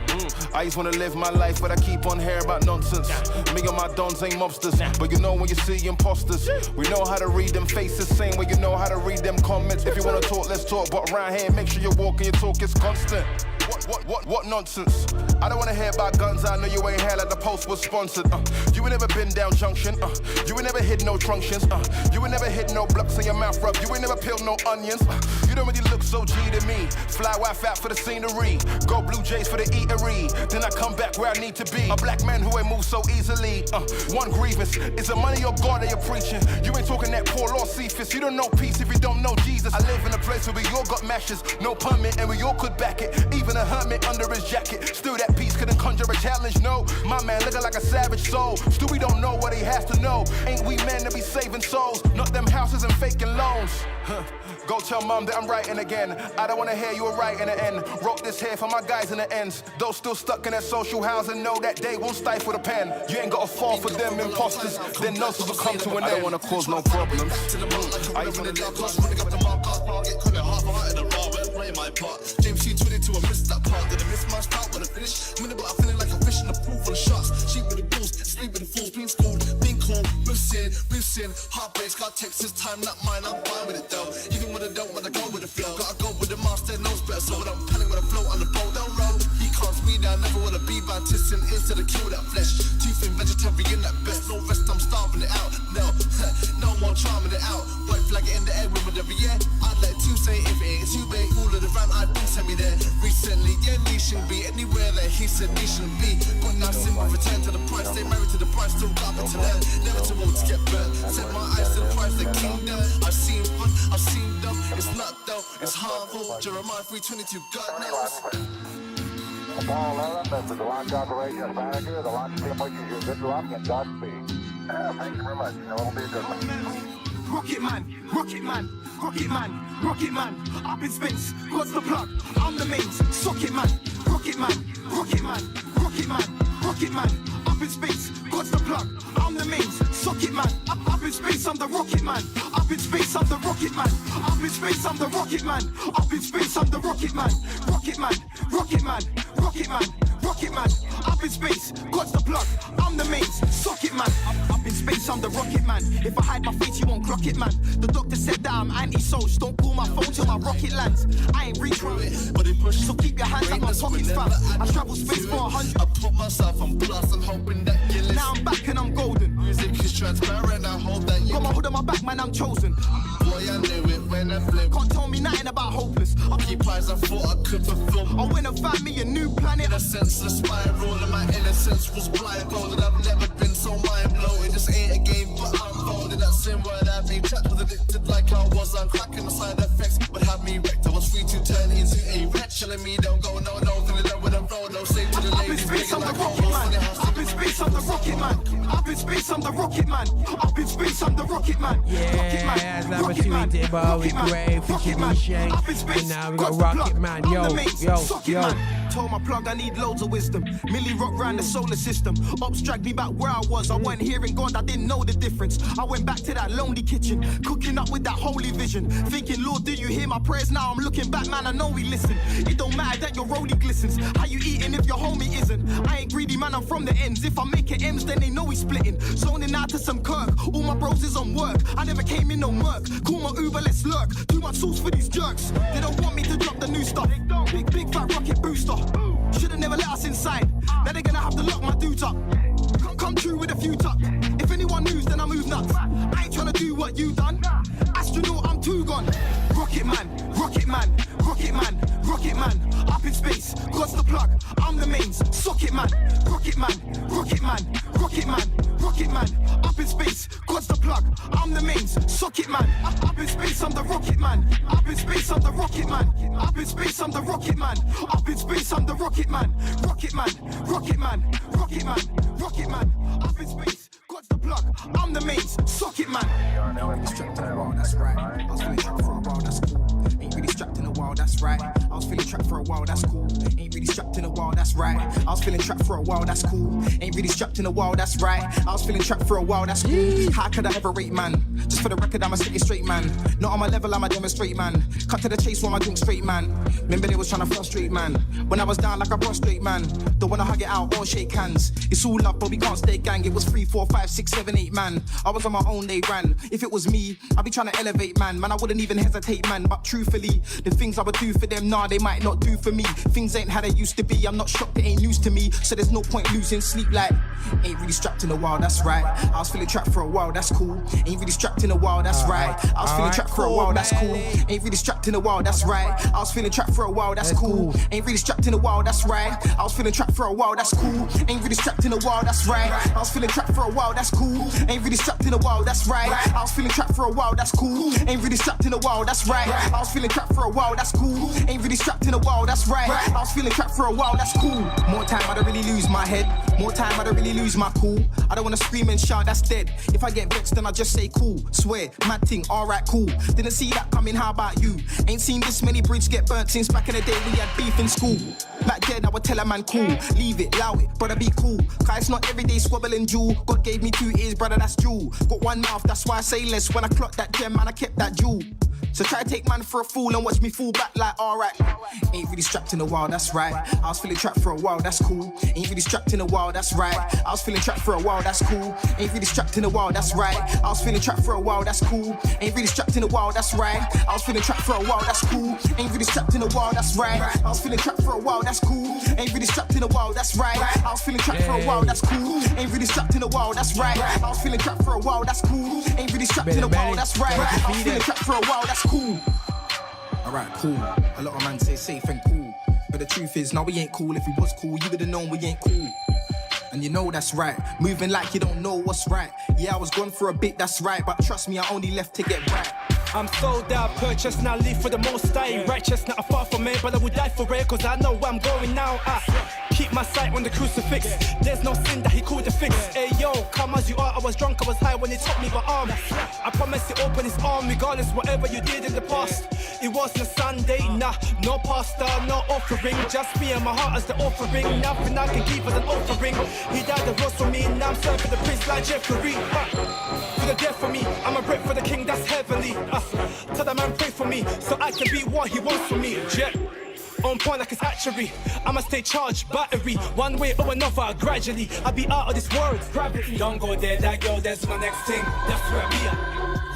I just wanna live my life, but I keep on hearing about nonsense. Me and my dons ain't mobsters, but you know when you see imposters, we know how to read them faces, same way you know how to read them comments. If you wanna talk, let's talk, but around here, make sure you walk and your talk is constant. What nonsense? I don't wanna hear about guns, I know you ain't here like the post was sponsored. You ain't never been down junction, you ain't never hid no truncheons, you ain't never hid no blocks in your mouth rub, you ain't never peeled no onions. You don't really look so G to me. Fly wife out for the scenery, go Blue Jays for the eatery. Then I come back where I need to be. A black man who ain't move so easily. One grievance is the money or God that you're preaching. You ain't talking that poor Lord Cephas. You don't know peace if you don't know Jesus. I live in a place where we all got mashes, no permit, and we all could back it. Even a hermit under his jacket, still that peace couldn't conjure a challenge. No, my man looking like a savage soul. Still we don't know what he has to know. Ain't we men to be saving souls? Not them houses and faking loans. Go tell mom that I'm writing again. I don't wanna hear you were right in the end. Wrote this here for my guys in the ends. Those still stuck in that social housing know that they won't stifle the pen. You ain't gotta fall for them imposters, then nonsense will come to an end. I don't wanna cause no problems. I just wanna play my part. James C22, I missed that part. Did I miss my start when I finish? Minute, but I feeling like a fish in the pool full of sharks. Sheep with the bulls, sleep with the fools, being schooled, being cool, we've seen, heartbreaks, got Texas, time not mine, I'm fine with it though. Even when I don't wanna go with the flow, gotta go with the master, knows better, so I don't panic when I float on the boat down road. He calms me down, never wanna be Baptistin' instead of kill that flesh. Too thin, vegetarian at best, no rest, I'm starving it out. No more charming it out. White flag it in the air with every year. I'd like to say if it ain't too big, all of the fam I'd been sent me there. Recently, yeah, me shouldn't be anywhere that he said me shouldn't be. But now simple, return to the price, stay married to the price, still got to learn. Never too old to get burnt. Set my eyes to the price, the kingdom. I've seen fun, I've seen dumb. It's not though, it's harmful. Jeremiah 3:22, God knows. Apollo 11, this is the launch operation manager. The launch team wishes you good luck and Godspeed. Thank you very much. It'll be a good one. Rocket man, rocket man, rocket man, rocket man, up in space, what's the plug? I'm the mains, socket man, rocket man, rocket man, rocket man, rocket man, up in space, what's the plug? I'm the mains, socket man, up in space, I'm the rocket man, up in space, I'm the rocket man, up in space, I'm the rocket man, up in space, I'm the rocket man, rocket man, rocket man, rocket man, rocket man, up in space, what's the plug? I'm the mains, socket man, up in space, I'm the rocket man. If I hide my face, you won't clock it, man. The doctor said that I'm anti-social. Don't call my phone till my rocket lands. I ain't reach for it, but it pushed. So keep your hands up my pockets, fam. I travel space for 100. I put myself on plus, I'm hoping that you listen. Now I'm back and I'm golden. Music is transparent, I hope that you got my hood on my back, man, I'm chosen. Boy, I knew it when I flipped. Can't tell me nothing about hopeless. Occupies, I thought I could fulfill. I went and found me a new planet. In a senseless spiral, and my innocence was blindfolded. I've never been so mind-blown. It just ain't a game, but I'm folded. That same word I've been trapped, was addicted like I was on crack, and the side effects would have me wrecked. I was free to turn into a wretch, telling me don't go, no, feeling love with a road, no, say to the ladies, up in space, I'm the rocket man. Up in space, I'm the rocket man. Up in space, I'm the rocket man. Up in space, I'm the rocket man. Yeah, that's number 2 in Dibbo with Gray, featuring Shane. And now we got Rocket Man. Yo. Told my plug I need loads of wisdom. Millie rock round the solar system. Ops dragged me back where I was. I wasn't hearing God, I didn't know the difference. I went back to that lonely kitchen, cooking up with that holy vision. Thinking, Lord, do you hear my prayers now? I'm looking back, man, I know we listen. It don't matter that your rollie glistens. How you eating if your homie isn't? I ain't greedy, man, I'm from the ends. If I make it M's, then they know we splitting. Zoning out to some Kirk. All my bros is on work. I never came in no murk. Call my Uber, let's lurk. Too much sauce for these jerks. They don't want me to drop the new stuff. Big fat rocket booster. Should've never let us inside. Now they're gonna have to lock my dudes up. Come true with a few tuck. If anyone moves, then I move nuts. I ain't tryna do what you done. Astronaut, I'm too gone. Rocket man, rocket man, rocket man, rocket man. Up in space, God's the plug. I'm the mains, socket man, rocket man, rocket man, rocket man, rocket man. Up in space, God's the plug. I'm the mains, socket man. Up in space, I'm the rocket man. Up in space, I'm the rocket man. Up in space, I'm the rocket man. Up in space, I'm the rocket man. Rocket man, rocket man, rocket man, rocket man. Up in space, God's the plug. I'm the mains, socket man. Ain't really strapped in a while, that's right. I was feeling trapped for a while, that's cool. Ain't really strapped in a while, that's right. I was feeling trapped for a while, that's cool. Ain't really strapped in a while, that's right. I was feeling trapped for a while, that's cool. Ain't really strapped in a while, that's right. I was feeling trapped for a while, that's cool. How could I ever rate, man? Just for the record, I'm a city straight man. Not on my level, I'm a demonstrate, man. Cut to the chase while I drink straight, man. Remember they was trying to frustrate, man. When I was down like a prostrate, man. Don't wanna hug it out or shake hands. It's all love, but we can't stay gang. It was 3, 4, 5, 6, 7, 8, man. I was on my own, they ran. If it was me, I'd be trying to elevate, man. Man, I wouldn't even hesitate, man. But truthfully, the things I would do for them, nah, they might not do for me. Things ain't how they used to be. I'm not shocked, it ain't news to me. So there's no point losing sleep, like. Ain't really strapped in a while, that's right. I was feeling trapped for a while, that's cool. Ain't really strapped in a while, that's right. I was feeling trapped for a while, that's cool. Ain't really strapped in a while, that's right. I was feeling trapped for a while, that's cool. Ain't really strapped in a while, that's right. I was feeling trapped for a while, that's cool. Ain't really strapped in a while, that's right. I was feeling trapped for a while, that's cool. Ain't really strapped in a while, that's right. I was feeling trapped for a while, that's cool. Ain't really strapped in a while, that's right. I was feeling trapped for a while, that's cool. Ain't really strapped in a while, that's right. I was feeling trapped for a while, that's cool. More time, I don't really lose my head. More time, I don't really lose my cool. I don't wanna scream and shout, that's dead. If I get vexed, then I just say cool. Swear, mad thing, alright, cool. Didn't see that coming, how about you? Ain't seen this many bridges get burnt since back in the day we had beef in school. Back then, I would tell a man cool. Leave it, allow it, brother, be cool. Cause it's not everyday squabbling jewel. God gave me 2 ears, brother, that's jewel. Got one mouth, that's why I say less. When I clocked that gem, man, I kept that jewel. So try to take man for a fool and watch me fall back like alright. Ain't really strapped in a while, that's right. I was feeling trapped for a while, that's cool. Ain't really strapped in a while, that's right. I was feeling trapped for a while, that's cool. Ain't really strapped in a while, that's right. I was feeling trapped for a while, that's cool. Ain't really strapped in a while, that's right. I was feeling trapped for a while, that's cool. Ain't really strapped in a while, that's right. I was feeling trapped for a while, that's cool. Ain't really strapped in a while, that's right. I was feeling trapped for a while, that's cool. Ain't really strapped in a while, that's right. I was feeling trapped for a while, that's cool. Ain't really strapped in a while, that's right. I was feeling trapped for a while, that's that's cool. Alright, cool. A lot of man say safe and cool. But the truth is, no, we ain't cool. If we was cool, you would've known we ain't cool. And you know that's right. Moving like you don't know what's right. Yeah, I was gone for a bit, that's right. But trust me, I only left to get right. I'm sold out, purchased, now live for the most high. Righteous, not far from me, but I would die for it, cause I know where I'm going now. Keep my sight on the crucifix. There's no sin that he couldn't fix. Hey yo, come as you are, I was drunk, I was high when he took me by arm. I promise to open his arm, regardless whatever you did in the past. It wasn't a Sunday, nah, no pastor, no offering. Just me and my heart as the offering. Nothing I can keep as an offering. He died the rose for me, now I'm serving the prince like Jeffrey. For the death for me, I'm a bread for the king that's heavenly. Tell the man pray for me, so I can be what he wants from me. Yeah. On point like it's hatchery. I'ma stay charged, battery. One way or another, gradually. I'll be out of this world, gravity. Don't go there, that girl, that's my next thing. That's where I be at.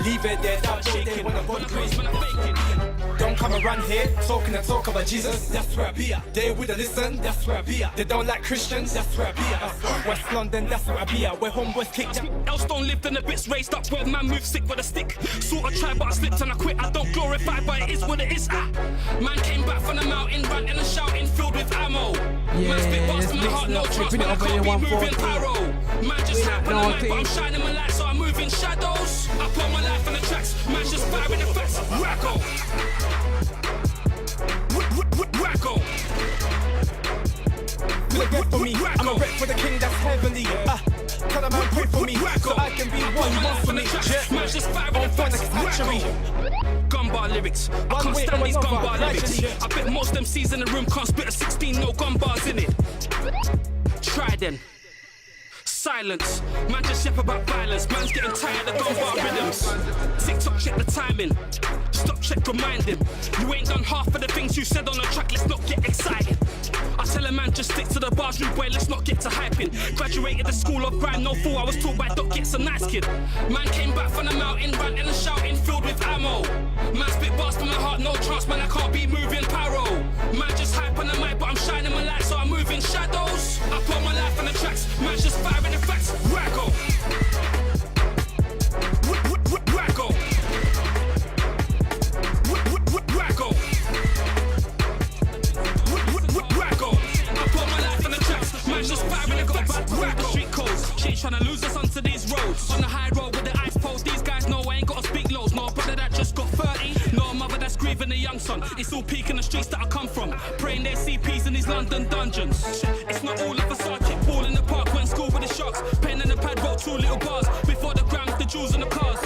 Leave it there, that go there when I go to grace, when I fake it. Don't come around here, talking and talk about Jesus. That's where I be at. They woulda listen, that's where I be at. They don't like Christians, that's where I be at. West London, that's where I be at. Where homeboys kick. Elstone lived in the bits raised up where man moves sick with a stick. Sort of tried, but I slipped and I quit. I don't glorify, but it is what it is. Man came back from the mountain, ranting and shouting, filled with ammo. Man spit bars from my heart, no trust, man, I can't be moving pyro. Man just happened on the mic, but I'm shining my light, so I'm moving shadows. I put my life on the tracks, man's just firing the facts. Racko. Racko. Look for me, I'm a rep for the king that's heavenly. Tell a man pray for me, so I can be what he wants for me. Man's just firing the facts. Racko. Gunbar lyrics, I can't stand these gunbar lyrics. I bet most MCs in the room can't spit a 16, no gun bars in it. Try then. Silence, man just yap about violence. Man's getting tired of gunbar rhythms. TikTok check the timing, stop check remind him. You ain't done half of the things you said on the track, let's not get excited. I tell a man just stick to the bars, rude boy, let's not get to hyping. Graduated the school of rhyme, no fool, I was taught by Doc Gets a nice kid. Man came back from the mountain, ranting and shouting, filled with ammo. Man spit bars from my heart, no chance, man, I can't be moving pyro. Man just hype on the mic, but I'm shining my light, so I'm moving shadows. I put my life on the tracks, man just firing the facts. Racko. Racko. Racko. Racko. I put my life on the tracks, man just firing the facts. Racko. Street codes, she ain't tryna lose us onto these roads. On the high road with the ice poles, these guys know I ain't gotta speak loads. No brother that just got 30, no mother that's grieving a young son. It's all peak in the streets that I come from, praying their CPs in these London dungeons. It's not all of us are kick ball in the park, went school with the sharks. Pen and the pad wrote 2 little bars before the grams, the jewels and the cars.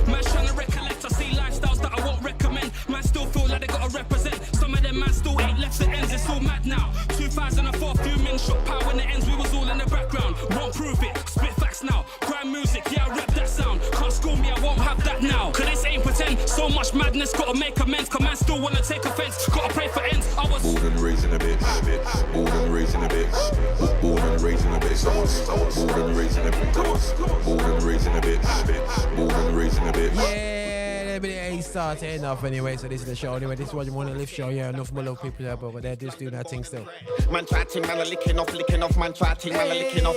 Man's trying to recollect, I see lifestyles that I won't recommend. Man still feel like they gotta represent. Some of them man still ain't left the ends, it's all mad now. 2004, few men shot power when the ends, we was all in the background. Won't prove it, spit facts now. Grime music, yeah, I rap that sound. Can't school me, I won't have that now. Cause this ain't pretend, so much madness, gotta make amends. Cause man still wanna take offense, gotta pray for ends. I was born and raised in a bitch, born and raised in a bitch, born and raised in a bitch, I was born and raised in a bitch, born and raised in a bitch, born and raised in a bitch. Yeah, a bit of A-Star enough anyway, so this is the show anyway. This is what you want to live show, yeah, enough more little people up over there just doing that thing still. Man try ting, man a licking off, man try ting, man a licking off.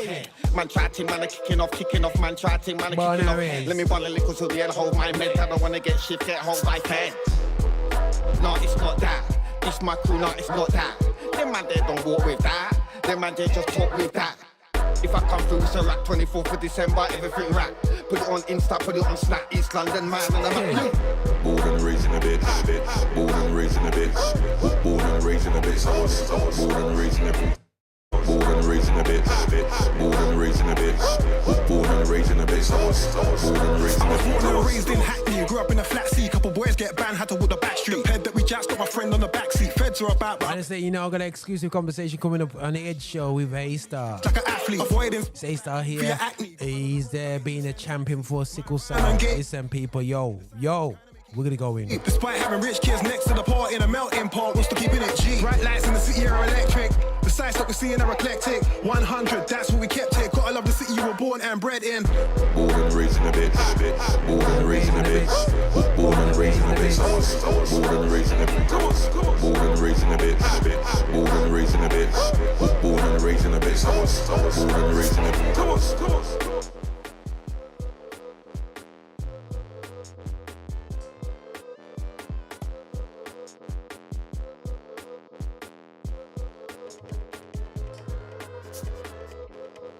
Man try ting, man a kicking off, man try ting, man a kicking off. Let me run a little till the end, hold my med, I don't wanna get shit, get hold by feds. No, it's not that, it's my crew, no, it's not that. Them man they don't walk with that, them man they just talk with that. If I come through, it's a rap, 24th of December, everything rap. Put it on Insta, put it on Snap, East London, man, and I'm born and raised in a bitch, born and raised in a bitch, born and raised in a bitch, I was born and raised in a bitch. Born and raised in a bitch, born and raised in a bitch, born and raised in a bitch, I was born and raised in a bitch. Born and raised in Hackney, grew up in a flat sea. Couple boys get banned, had to walk the back street. Head that we jacked, got my friend on the backseat. Feds are about. Honestly, you know, I got an exclusive conversation coming up on the Edge show with A-Star. Like an athlete, avoiding. It's A-Star here. He's there being a champion for sickle cell. Listen, people, yo, we're gonna go in. Despite having rich kids next to the part in a melting pot, we're still keeping it G. Bright lights in the city are electric. The sights that we're seeing are eclectic. 100, that's what we kept it. Gotta love the city you were born and bred in. Born and raised in a bitch, born and raised in a bitch, born and raised in a bitch, I was born and raised in a bitch, born and raised in a bitch, born and raised in a bitch, born and raised in a bitch, I was born and raised in a bitch.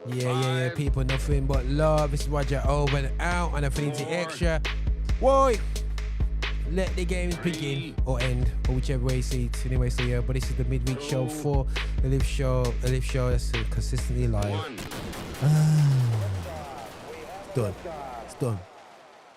Yeah. People, nothing but love. This is Roger over and out on Affinity Extra. Boy, let the games begin or end, or whichever way you see it. Anyway, so yeah, but this is the midweek show for the live show that's consistently live. It's done.